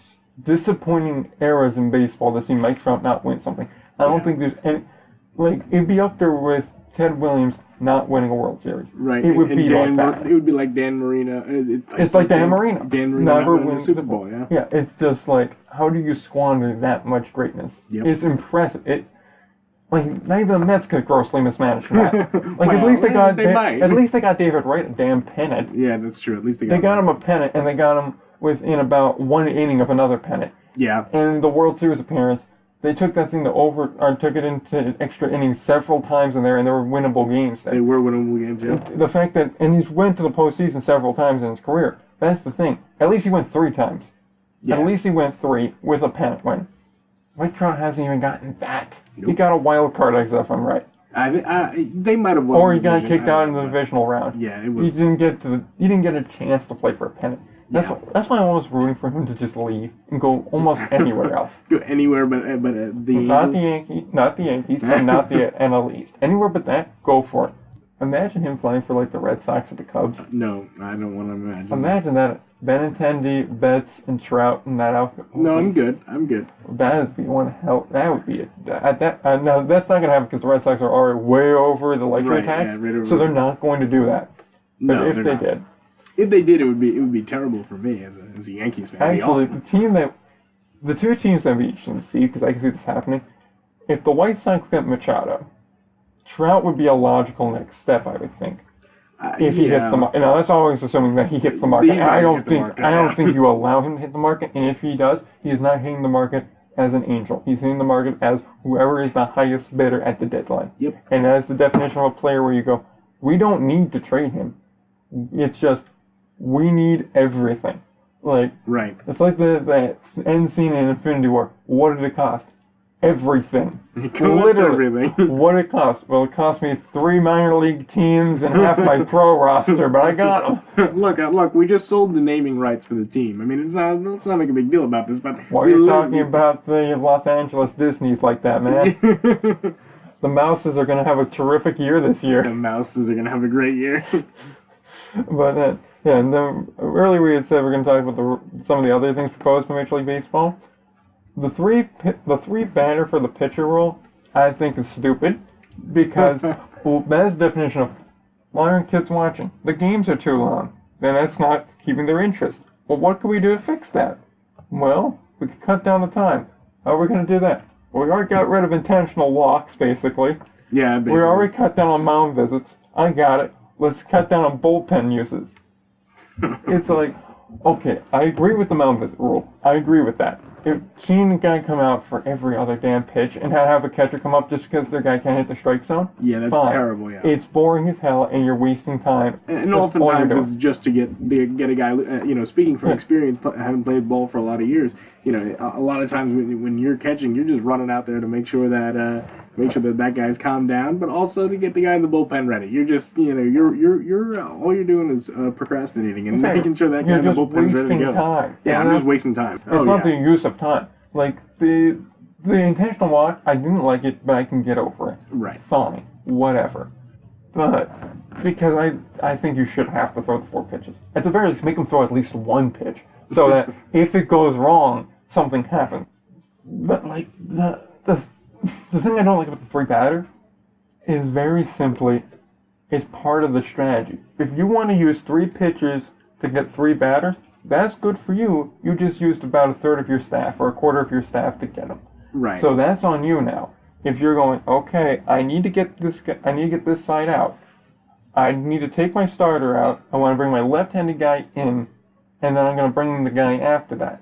disappointing eras in baseball to see Mike Trout not win something. I don't think there's any, like, it'd be up there with Ted Williams not winning a World Series. Right. It would be like that. It would be like Dan Marino. It's like Dan Marino. Dan Marino never wins the Super Bowl, yeah. Yeah, it's just like, how do you squander that much greatness? Yep. It's impressive. Not even the Mets could grossly mismanage that. Like, well, at least they least they got David Wright a damn pennant. Yeah, that's true. At least they got him a pennant, and they got him within about one inning of another pennant. Yeah. And the World Series appearance, they took that thing took it into extra innings several times in there, and there were winnable games. They were winnable games, yeah. The fact that, and he's went to the postseason several times in his career. That's the thing. At least he went 3 times. Yeah. At least he went 3 with a pennant win. Mike Trout hasn't even gotten that. Nope. He got a wild card exit, if I'm right. They might have won. Or he got kicked out in the divisional round. Yeah, it was. He didn't get a chance to play for a pennant. That's why I'm almost rooting for him to just leave and go almost anywhere else. Go anywhere but the not Yankees. Not the Yankees, and not the NL East. Anywhere but that, go for it. Imagine him playing for, like, the Red Sox or the Cubs. No, I don't want to imagine. Imagine that. Benintendi, Betts, and Trout in that outfit. No, I'm good. That would be one hell. That would be it. No, that's not going to happen because the Red Sox are already way over the luxury tax, so they're not going to do that. But no, if they did. If they did, it would be terrible for me as a Yankees fan. Actually, the 2 teams that we should see, because I can see this happening, if the White Sox get Machado, Trout would be a logical next step, I would think. If he hits the market. Now, that's always assuming that he hits the market. I don't think you allow him to hit the market, and if he does, he is not hitting the market as an angel. He's hitting the market as whoever is the highest bidder at the deadline. Yep. And that's the definition of a player where you go, we don't need to trade him. It's just, we need everything. Like, right. It's like the end scene in Infinity War. What did it cost? Everything. Literally. Everything. What did it cost? Well, it cost me 3 minor league teams and half my pro roster, but I got them. Look, we just sold the naming rights for the team. I mean, let's not make a big deal about this, but... Why are you talking about the Los Angeles Disneys like that, man? The Mouses are going to have a terrific year this year. The Mouses are going to have a great year. But, and then earlier we had said we're going to talk about some of the other things proposed by Major League Baseball. The three batter for the pitcher rule, I think, is stupid because that's the definition of why aren't kids watching? The games are too long. Then that's not keeping their interest. Well, what can we do to fix that? Well, we can cut down the time. How are we going to do that? Well, we already got rid of intentional walks, basically. Yeah, basically. We already cut down on mound visits. I got it. Let's cut down on bullpen uses. It's like, okay, I agree with the mound visit rule. I agree with that. Seeing a guy come out for every other damn pitch and have a catcher come up just because their guy can't hit the strike zone? Yeah, that's fine. terrible, yeah. It's boring as hell, and you're wasting time. And oftentimes it's just to get a guy, speaking from experience, having played ball for a lot of years, a lot of times when you're catching, you're just running out there to make sure that guy's calmed down, but also to get the guy in the bullpen ready. You're just, you're all you're doing is procrastinating and making sure that guy in the bullpen's ready to go. Time. Yeah, I'm just wasting time. It's not the use of time. Like, the intentional walk, I didn't like it, but I can get over it. Right. Fine. Whatever. But, because I think you should have to throw the 4 pitches. At the very least, make them throw at least 1 pitch. So that if it goes wrong, something happens. But, like, the thing I don't like about the 3 batters is very simply, it's part of the strategy. If you want to use 3 pitches to get 3 batters, that's good for you. You just used about a third of your staff or a quarter of your staff to get them. Right. So that's on you now. if you're going, okay, I need to get this side out. I need to take my starter out. I want to bring my left-handed guy in, and then I'm going to bring the guy after that.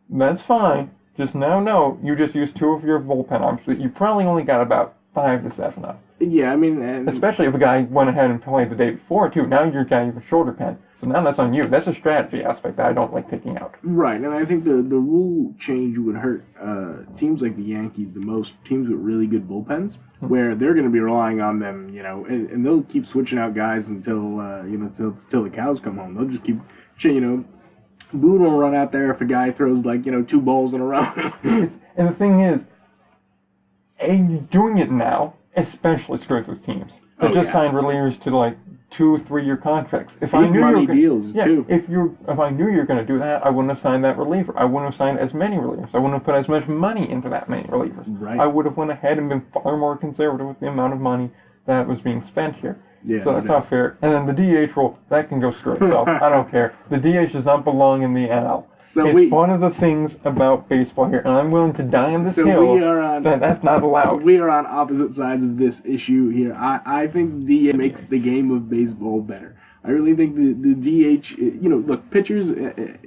That's fine. Just now know you just used 2 of your bullpen arms, but you probably only got about 5 to 7 up. Yeah, I mean... Especially if a guy went ahead and played the day before, too. Now you're getting a shoulder pen. So now that's on you. That's a strategy aspect that I don't like picking out. Right, and I think the rule change would hurt teams like the Yankees the most, teams with really good bullpens, where they're going to be relying on them, and they'll keep switching out guys until the cows come home. They'll just keep, Boone will run out there if a guy throws 2 balls in a row. And the thing is, doing it now especially screws with teams that signed relievers to 2-3-year contracts. If I knew money deals too. If I knew you were going to do that, I wouldn't have signed that reliever. I wouldn't have signed as many relievers. I wouldn't have put as much money into that many relievers. Right. I would have went ahead and been far more conservative with the amount of money that was being spent here. Yeah, so that's not fair. And then the DH rule, that can go screw itself. I don't care. The DH does not belong in the NL. So it's one of the things about baseball here, and I'm willing to die on this hill that's not allowed. We are on opposite sides of this issue here. I think DH makes the game of baseball better. I really think the DH, look, pitchers,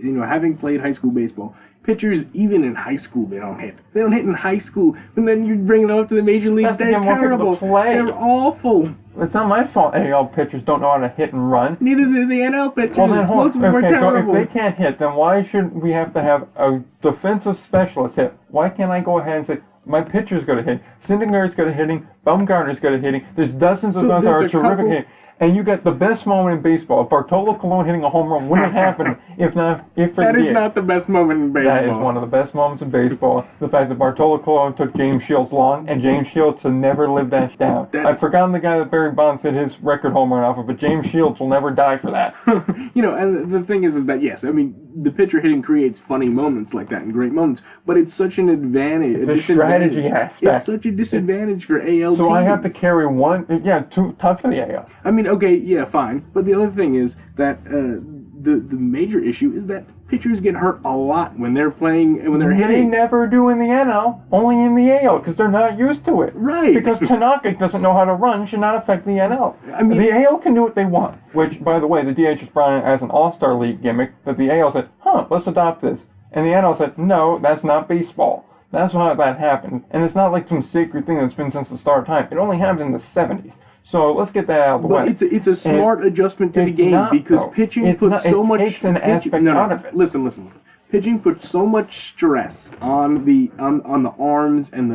having played high school baseball, pitchers, even in high school, they don't hit. They don't hit in high school, and then you bring them up to the major leagues. They're terrible. They're awful. It's not my fault AL pitchers don't know how to hit and run. Neither do the NL pitchers. Well, most of them are terrible. So if they can't hit, then why shouldn't we have to have a defensive specialist hit? Why can't I go ahead and say, my pitcher's good at hitting, Syndergaard's good at hitting, Bumgarner's good at hitting, there's dozens of guys that are terrific hitting. And you get the best moment in baseball. Bartolo Colon hitting a home run wouldn't happen if That is not the best moment in baseball. That is one of the best moments in baseball. The fact that Bartolo Colon took James Shields long, and James Shields has never lived that down. I've forgotten the guy that Barry Bonds hit his record home run off of, but James Shields will never die for that. And the thing is that, yes, I mean, the pitcher hitting creates funny moments like that and great moments, but it's such an advantage. The strategy aspect. It's such a disadvantage for AL teams. So I have to carry one, too tough for the AL. I mean, okay, yeah, fine. But the other thing is that the major issue is that pitchers get hurt a lot when they're playing and when they're hitting. They never do in the NL, only in the AL, because they're not used to it. Right. Because Tanaka doesn't know how to run should not affect the NL. I mean, the AL can do what they want, which, by the way, the DH is brought in as an all-star league gimmick that the AL said, let's adopt this. And the NL said, no, that's not baseball. That's how that happened. And it's not like some sacred thing that's been since the start of time. It only happened in the 70s. So let's get that out of the way. It's a smart adjustment to the game because pitching puts so much... It takes an aspect out of it. Listen. Pitching puts so much stress on the arms and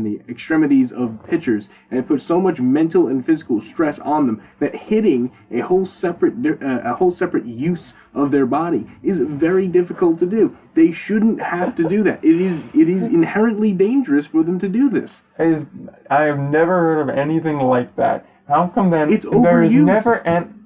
the extremities of pitchers, and it puts so much mental and physical stress on them that hitting a whole separate use of their body is very difficult to do. They shouldn't have to do that. It is inherently dangerous for them to do this. I have never heard of anything like that. How come then it's there is overused. Never an...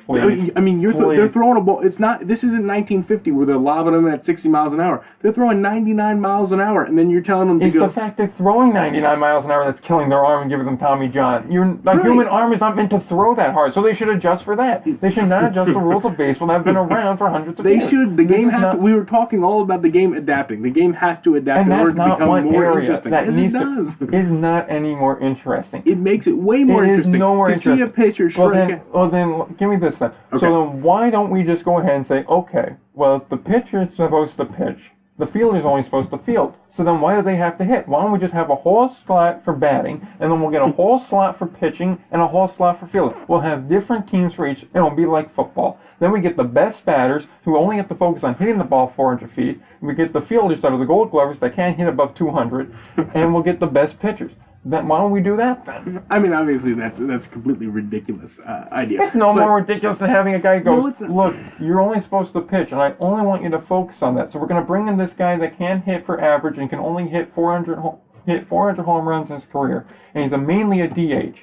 Please, I mean, they're throwing a ball. This isn't 1950 where they're lobbing them at 60 miles an hour. They're throwing 99 miles an hour, and then you're telling them to go... It's the fact they're throwing 99 miles an hour that's killing their arm and giving them Tommy John. Human arm is not meant to throw that hard, so they should adjust for that. They should not adjust the rules of baseball that have been around for hundreds of years. They should. The game has to... We were talking all about the game adapting. The game has to adapt in order to become more interesting. It is not any more interesting. It makes it way more interesting. It is no more interesting. To see a pitcher strike... Well, then, give me this then. Okay. So then why don't we just go ahead and say, okay, well, if the pitcher is supposed to pitch, the fielder is only supposed to field. So then why do they have to hit? Why don't we just have a whole slot for batting, and then we'll get a whole slot for pitching and a whole slot for fielding. We'll have different teams for each, and it'll be like football. Then we get the best batters who only have to focus on hitting the ball 400 feet. We get the fielders that are the gold glovers that can't hit above 200, and we'll get the best pitchers. Then why don't we do that then? I mean, obviously that's a completely ridiculous idea. It's more ridiculous than having a guy go, look, you're only supposed to pitch, and I only want you to focus on that. So we're going to bring in this guy that can hit for average and can only hit 400 home runs in his career, and he's mainly a DH.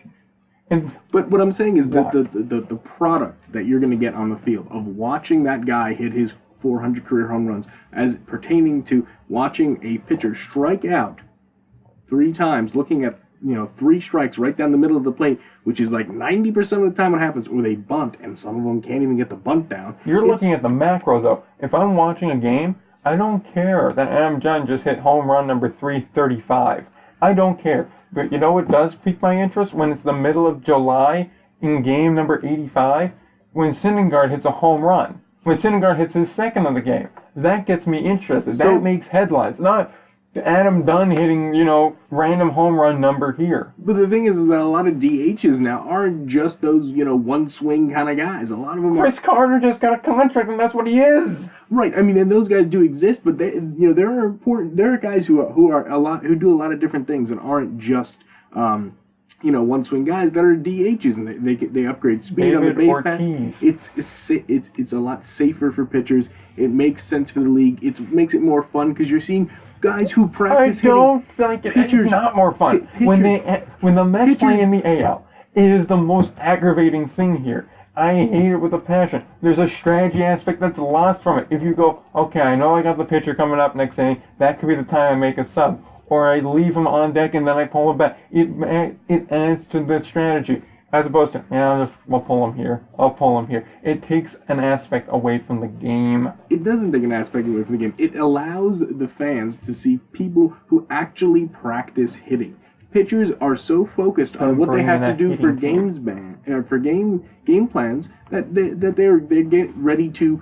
But what I'm saying is that the product that you're going to get on the field of watching that guy hit his 400 career home runs as pertaining to watching a pitcher strike out 3 times, looking at 3 strikes right down the middle of the plate, which is like 90% of the time what happens, or they bunt, and some of them can't even get the bunt down. You're looking at the macro, though. If I'm watching a game, I don't care that Adam John just hit home run number 335. I don't care. But you know what does pique my interest? When it's the middle of July in game number 85, when Syndergaard hits a home run. When Syndergaard hits his second of the game. That gets me interested. That makes headlines. Not Adam Dunn hitting, random home run number here. But the thing is that a lot of DHs now aren't just those, one swing kind of guys. A lot of them Chris Carter just got a contract, and that's what he is. Right. I mean, and those guys do exist, but they, there are guys who do a lot of different things and aren't just, one swing guys that are DHs, and they upgrade speed David on the base Ortiz. pass. It's a lot safer for pitchers. It makes sense for the league. It makes it more fun because you're seeing guys who practice hitting. I don't think it's not more fun. When the Mets play in the AL, it is the most aggravating thing here. I hate it with a passion. There's a strategy aspect that's lost from it. If you go, okay, I know I got the pitcher coming up next inning, that could be the time I make a sub. Or I leave him on deck and then I pull him back. It adds to the strategy. As opposed to, I'll pull him here. I'll pull him here. It takes an aspect away from the game. It doesn't take an aspect away from the game. It allows the fans to see people who actually practice hitting. Pitchers are so focused on what they have to do for game plans that they get ready to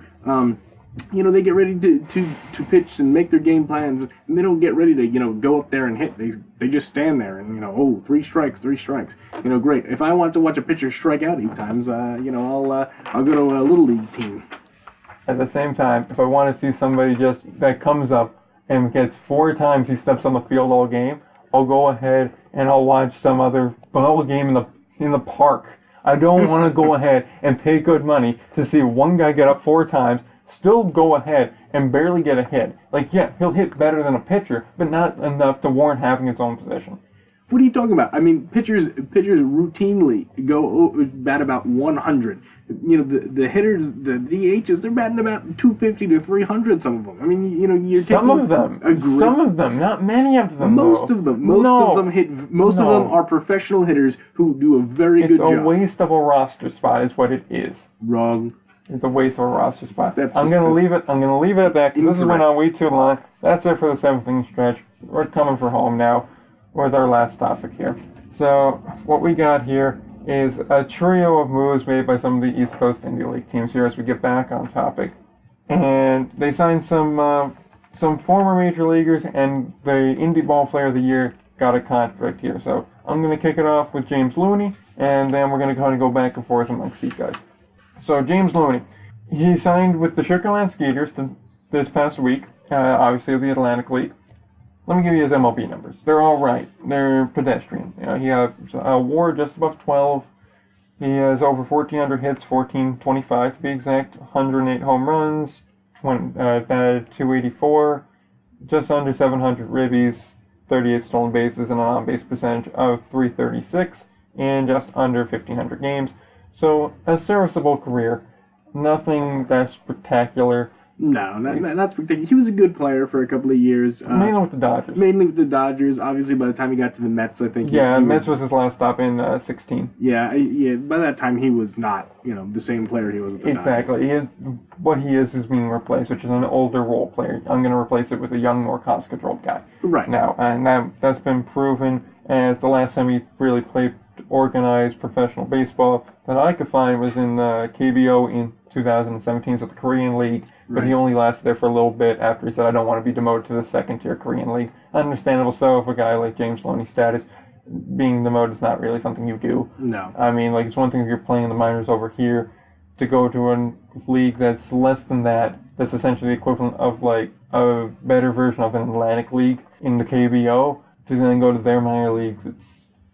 they get ready to pitch and make their game plans, and they don't get ready to, go up there and hit. They just stand there and, 3 strikes. Great. If I want to watch a pitcher strike out 8 times, I'll go to a little league team. At the same time, if I want to see somebody that comes up and gets 4 times he steps on the field all game, I'll go ahead and I'll watch some other ball game in the park. I don't want to go ahead and pay good money to see one guy get up 4 times, still go ahead and barely get a hit. He'll hit better than a pitcher, but not enough to warrant having its own position. What are you talking about? I mean, pitchers routinely bat about 100. The hitters, the DHs, they're batting about 250 to 300. Some of them. I mean, you're taking some of them, not many of them. Most of them hit. Most of them are professional hitters who do a very good job. It's a waste of a roster spot, is what it is. Wrong. It's a waste of a roster spot. I'm gonna leave it at that, because this went on way too long. That's it for the 7th inning stretch. We're coming for home now with our last topic here. So what we got here is a trio of moves made by some of the East Coast Indy League teams here as we get back on topic. And they signed some former major leaguers, and the Indy Ball Player of the Year got a contract here. So I'm going to kick it off with James Looney, and then we're going to kind of go back and forth amongst these guys. So James Looney, he signed with the Sugarland Skeeters this past week, obviously of the Atlantic League. Let me give you his MLB numbers. They're all right. They're pedestrian. He has a WAR just above 12. He has over 1,400 hits, 1,425 to be exact, 108 home runs, batted 284, just under 700 ribbies, 38 stolen bases, and an on-base percentage of .336 in just under 1,500 games. So, a serviceable career. Nothing that's spectacular. No, not spectacular. He was a good player for a couple of years. Mainly with the Dodgers. Obviously, by the time he got to the Mets, I think. Mets was his last stop in 16. Yeah. By that time, he was not, the same player he was with the Exactly. Dodgers. What he is being replaced, which is an older role player. I'm going to replace it with a young, more cost-controlled guy. Right. Now, and that's been proven as the last time he really played organized professional baseball that I could find was in KBO in 2017, so the Korean League. But he only lasted there for a little bit after he said, I don't want to be demoted to the 2nd-tier Korean League. Understandable so if a guy like James Looney's status, being demoted is not really something you do. No. I mean, it's one thing if you're playing in the minors over here to go to a league that's less than that, that's essentially the equivalent of, a better version of an Atlantic League in the KBO, to then go to their minor leagues.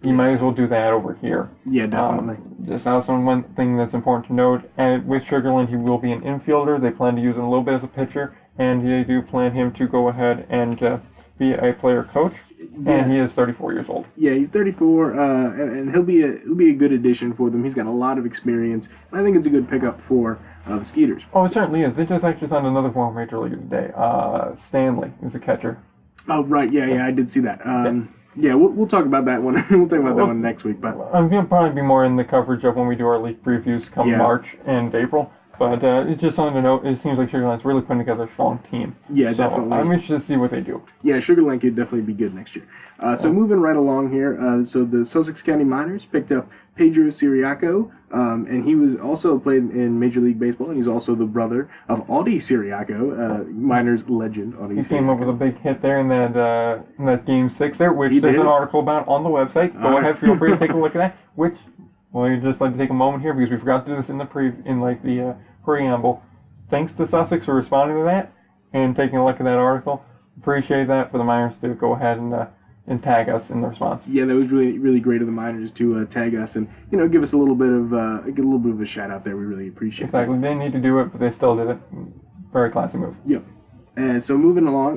You might as well do that over here. Yeah, definitely. Just also one thing that's important to note, with Sugarland, he will be an infielder. They plan to use him a little bit as a pitcher, and they do plan him to go ahead and be a player coach. Yeah. And he is 34 years old. Yeah, he's 34, and he'll be a good addition for them. He's got a lot of experience, and I think it's a good pickup for the Skeeters. Oh, it certainly is. They just actually signed another former major leaguer today. Stanley is a catcher. Oh, right. Yeah, I did see that. Yeah, we'll talk about that one. We'll talk about that one next week. But I'm going to probably be more in the coverage of when we do our league previews come March and April. But it's just something to note. It seems like Sugar Land's really putting together a strong team. Yeah, so definitely. I'm interested to see what they do. Yeah, Sugar Land could definitely be good next year. So moving right along here, so the Sussex County Miners picked up Pedro Siriaco, and he was also played in Major League Baseball, and he's also the brother of Audie Siriaco, Miners legend. Audie He Siriaco. came up with a big hit there in that Game 6 there, which there's an article about on the website. Go ahead, feel free to take a look at that. Which, well, I'd just like to take a moment here because we forgot to do this in the preamble. Thanks to Sussex for responding to that and taking a look at that article. Appreciate that for the Miners to go ahead and tag us in the response. Yeah, that was really, really great of the Miners to tag us and give us a little bit of a shout out there. We really appreciate it. Exactly. They didn't need to do it, but they still did it. Very classy move. Yep. And so moving along.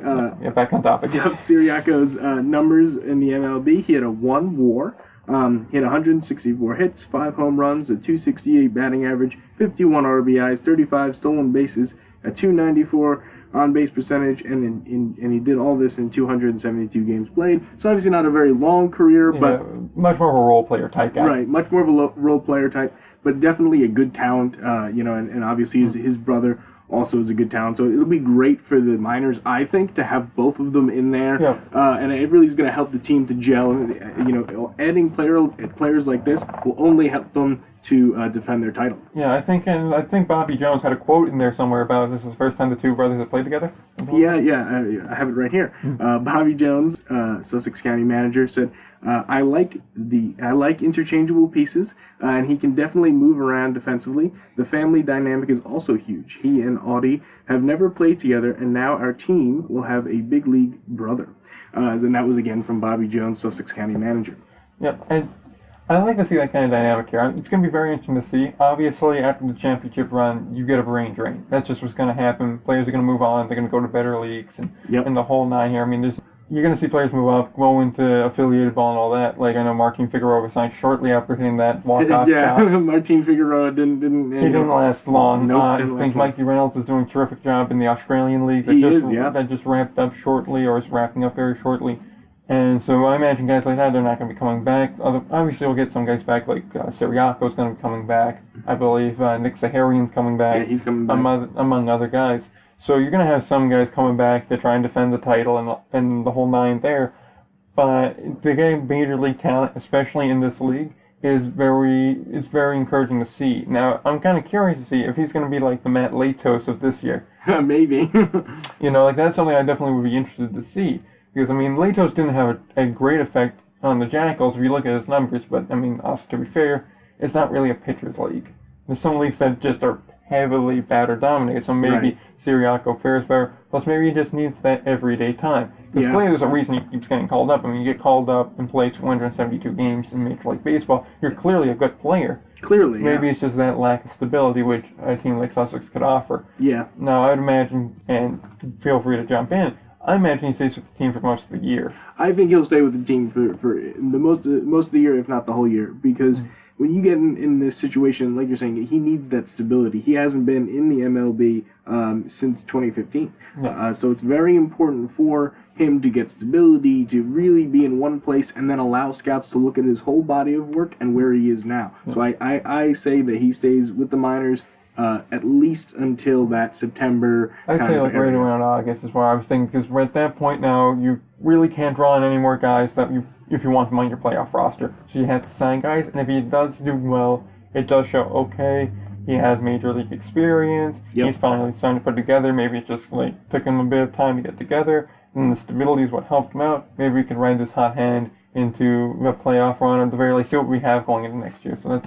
Back on topic. Siriaco's numbers in the MLB. He had a 1 WAR. He had 164 hits, 5 home runs, a 268 batting average, 51 RBIs, 35 stolen bases, a 294 on-base percentage, and he did all this in 272 games played. So obviously not a very long career, but much more of a role player type guy. Right, much more of a role player type, but definitely a good talent. And obviously his brother also is a good talent. So it'll be great for the Miners, I think, to have both of them in there. Yeah. And it really is going to help the team to gel. Adding players like this will only help them to defend their title. Yeah, I think Bobby Jones had a quote in there somewhere about this is the first time the two brothers have played together. Yeah, I have it right here. Bobby Jones, Sussex County manager, said, "I like interchangeable pieces, and he can definitely move around defensively. The family dynamic is also huge. He and Audie have never played together, and now our team will have a big league brother." And that was again from Bobby Jones, Sussex County manager. Yep, and I like to see that kind of dynamic here. It's going to be very interesting to see. Obviously, after the championship run, you get a brain drain. That's just what's going to happen. Players are going to move on. They're going to go to better leagues and the whole nine here. I mean, you're going to see players move up, go into affiliated ball and all that. Like, I know Martin Figueroa was signed shortly after hitting that walk-off shot. Martin Figueroa didn't he didn't last long. Nope, I think Mikey Reynolds is doing a terrific job in the Australian League. That just wrapped up shortly, or is wrapping up very shortly. And so I imagine guys like that, they're not going to be coming back. Obviously, we'll get some guys back, like Siriaco's going to be coming back. I believe Nick Saharian's coming back. Yeah, he's coming back. Among other guys. So you're going to have some guys coming back to try and defend the title and the whole nine there. But the game major league talent, especially in this league, is very encouraging to see. Now, I'm kind of curious to see if he's going to be like the Matt Latos of this year. Maybe. That's something I definitely would be interested to see. Because, I mean, Latos didn't have a great effect on the Jackals if you look at his numbers, but, I mean, also to be fair, it's not really a pitcher's league. There's some leagues that just are heavily batter dominated, so maybe Siriaco fares better, plus maybe he just needs that everyday time. Because clearly there's a reason he keeps getting called up. I mean, you get called up and play 272 games in Major League Baseball, you're clearly a good player. Clearly, Maybe it's just that lack of stability which a team like Sussex could offer. Yeah. Now, I would imagine, and feel free to jump in, I imagine he stays with the team for most of the year. I think he'll stay with the team for the most of the year, if not the whole year, because when you get in this situation, like you're saying, he needs that stability. He hasn't been in the MLB since 2015. So it's very important for him to get stability, to really be in one place, and then allow scouts to look at his whole body of work and where he is now. So I say that he stays with the Miners at least until that September. I'd say like right around August is where I was thinking, because we're at that point now, you really can't draw on any more guys that if you want them on your playoff roster. So you have to sign guys, and if he does do well, it does show, okay, he has major league experience, he's finally starting to put it together, maybe it just like took him a bit of time to get together, and the stability is what helped him out. Maybe we can ride this hot hand into a playoff run, or at the very least see what we have going into next year. So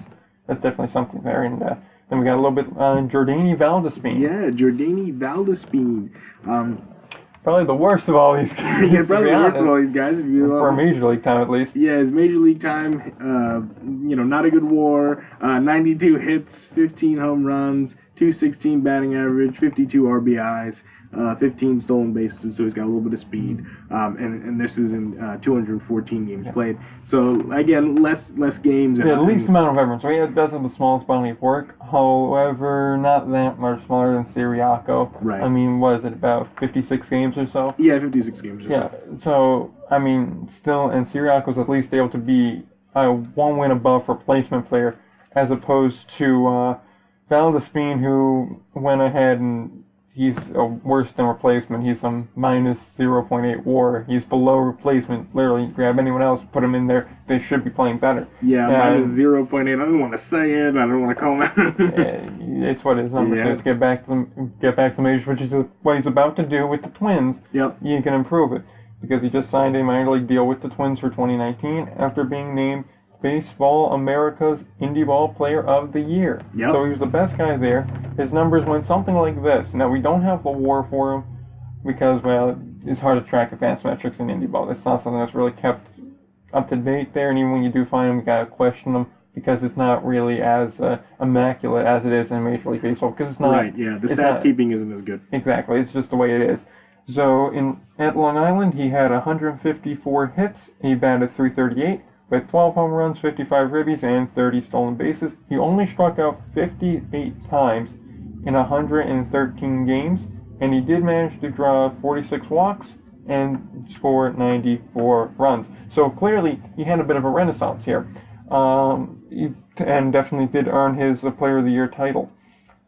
that's definitely something there, and then we got a little bit on Jordany Valdespine. Yeah, Jordany Valdespine. Probably the worst of all these guys. Yeah, probably the worst of all these guys. For Major League time, at least. Yeah, his Major League time, not a good WAR. 92 hits, 15 home runs, 216 batting average, 52 RBIs. 15 stolen bases, so he's got a little bit of speed, and this is in 214 games played. So again, less games. Yeah, the least amount of veterans. So he does have the smallest body of work. However, not that much smaller than Siriaco. Right. I mean, was it about 56 games or so? Yeah, 56 games or so. Yeah. So I mean, still, and Siriaco's at least able to be a one win above replacement player, as opposed to Valdespine, who went ahead and he's a worse than replacement. He's a minus 0.8 WAR. He's below replacement. Literally, grab anyone else, put him in there. They should be playing better. Yeah, minus 0.8. I don't want to say it. I don't want to comment. It's what his number says. Get back to the majors, which is what he's about to do with the Twins. Yep. You can improve it because he just signed a minor league deal with the Twins for 2019 after being named Baseball America's Indy Ball Player of the Year. Yep. So he was the best guy there. His numbers went something like this. Now, we don't have the WAR for him because, well, it's hard to track advanced metrics in Indy Ball. That's not something that's really kept up to date there, and even when you do find them, you gotta question them because it's not really as immaculate as it is in Major League Baseball. Because it's not. Right. Yeah. The stat keeping isn't as good. Exactly. It's just the way it is. So at Long Island, he had 154 hits. He batted .338 with 12 home runs, 55 ribbies, and 30 stolen bases. He only struck out 58 times in 113 games, and he did manage to draw 46 walks and score 94 runs. So clearly, he had a bit of a renaissance here, and definitely did earn his Player of the Year title.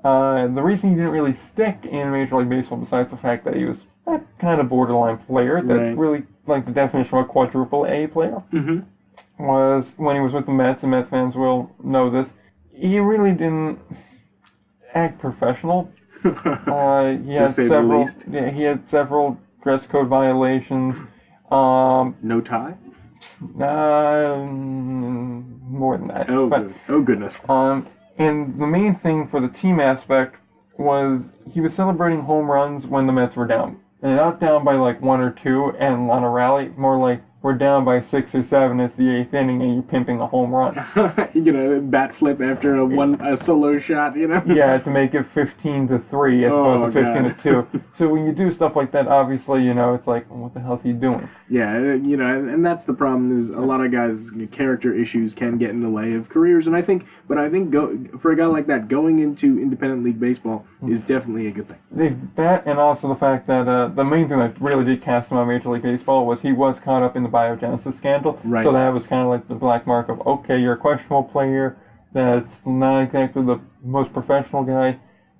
The reason he didn't really stick in Major League Baseball, besides the fact that he was a kind of borderline player, that's really like the definition of a quadruple A player, was when he was with the Mets, and Mets fans will know this, he really didn't act professional. He had several dress code violations. No tie? More than that. Oh goodness. And the main thing for the team aspect was he was celebrating home runs when the Mets were down. And not down by like 1 or 2 and on a rally, more like we're down by 6 or 7, it's the 8th inning and you're pimping a home run. You know, bat flip after a solo shot, you know? Yeah, to make it 15-3 as opposed to 15-2. So when you do stuff like that, obviously, you know, it's like, what the hell is he doing? Yeah, you know, and that's the problem is a lot of guys' character issues can get in the way of careers, and I think for a guy like that, going into independent league baseball is definitely a good thing. That, and also the fact that the main thing that really did cast him on Major League Baseball was he was caught up in the biogenesis scandal. Right. So that was kind of like the black mark of, okay, you're a questionable player, that's not exactly the most professional guy,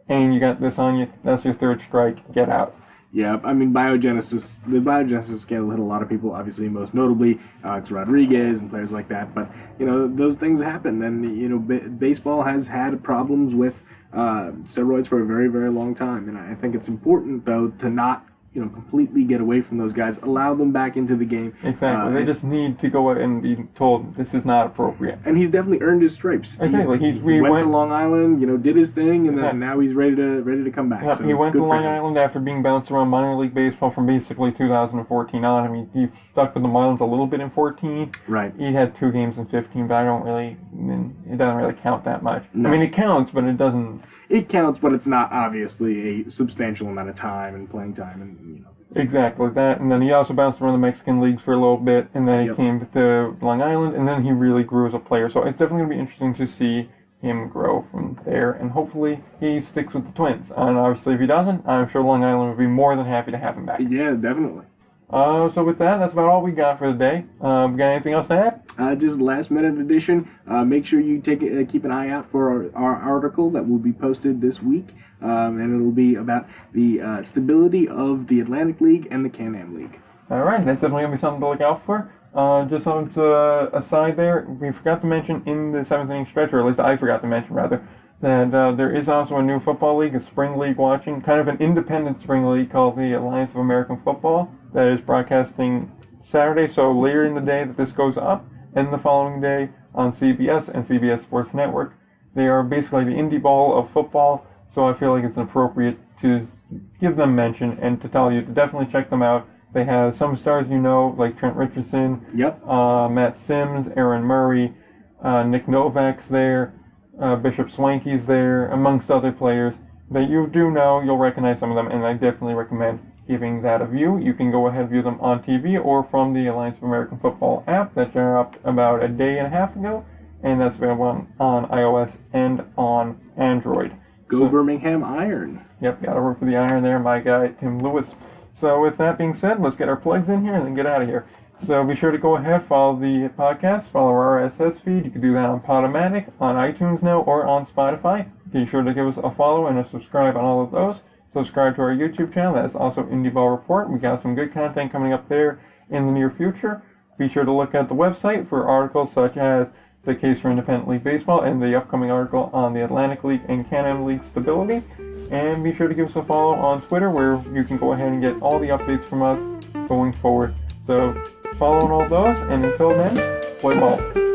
and you got this on you, that's your third strike, get out. Yeah, I mean, the biogenesis scandal hit a lot of people, obviously, most notably Alex Rodriguez and players like that, but, you know, those things happen, and, you know, baseball has had problems with steroids for a very, very long time, and I think it's important, though, to not, you know, completely get away from those guys, allow them back into the game. Exactly, they just need to go and be told this is not appropriate. And he's definitely earned his stripes. Exactly, he went to Long Island, you know, did his thing, and then now he's ready to come back. Yeah, so he went to Long Island after being bounced around minor league baseball from basically 2014 on. I mean, he stuck with the Marlins a little bit in 14. Right. He had 2 games in 15, but it doesn't really count that much. No. I mean, it counts, but it doesn't. It counts, but it's not obviously a substantial amount of time and playing time, and you know. Exactly that, and then he also bounced around the Mexican leagues for a little bit, and then he came to Long Island, and then he really grew as a player. So it's definitely going to be interesting to see him grow from there, and hopefully he sticks with the Twins. And obviously, if he doesn't, I'm sure Long Island would be more than happy to have him back. Yeah, definitely. So with that, that's about all we got for the day. We got anything else to add? Just last minute edition. Make sure you keep an eye out for our article that will be posted this week, and it'll be about the stability of the Atlantic League and the Can-Am League. All right, that's definitely going to be something to look out for. Just something to aside there, we forgot to mention in the 7th inning stretch, or at least I forgot to mention rather, that there is also a new football league, a spring league watching, kind of an independent spring league called the Alliance of American Football, that is broadcasting Saturday, so later in the day that this goes up, and the following day on CBS and CBS Sports Network. They are basically the Indy Ball of football, so I feel like it's appropriate to give them mention and to tell you to definitely check them out. They have some stars you know, like Trent Richardson, Matt Sims, Aaron Murray, Nick Novak's there, Bishop Swanky's there, amongst other players that you do know. You'll recognize some of them, and I definitely recommend giving that a view. You can go ahead and view them on TV or from the Alliance of American Football app that dropped about a day and a half ago, and that's available on iOS and on Android. Go Birmingham Iron. Yep, gotta work for the Iron there, my guy Tim Lewis. So with that being said, let's get our plugs in here and then get out of here. So be sure to go ahead, follow the podcast, follow our RSS feed. You can do that on Podomatic, on iTunes now, or on Spotify. Be sure to give us a follow and a subscribe on all of those. Subscribe to our YouTube channel. That is also Indy Ball Report. We got some good content coming up there in the near future. Be sure to look at the website for articles such as the case for independent league baseball and the upcoming article on the Atlantic League and Can-Am League stability. And be sure to give us a follow on Twitter, where you can go ahead and get all the updates from us going forward. So follow on all those, and until then, play ball.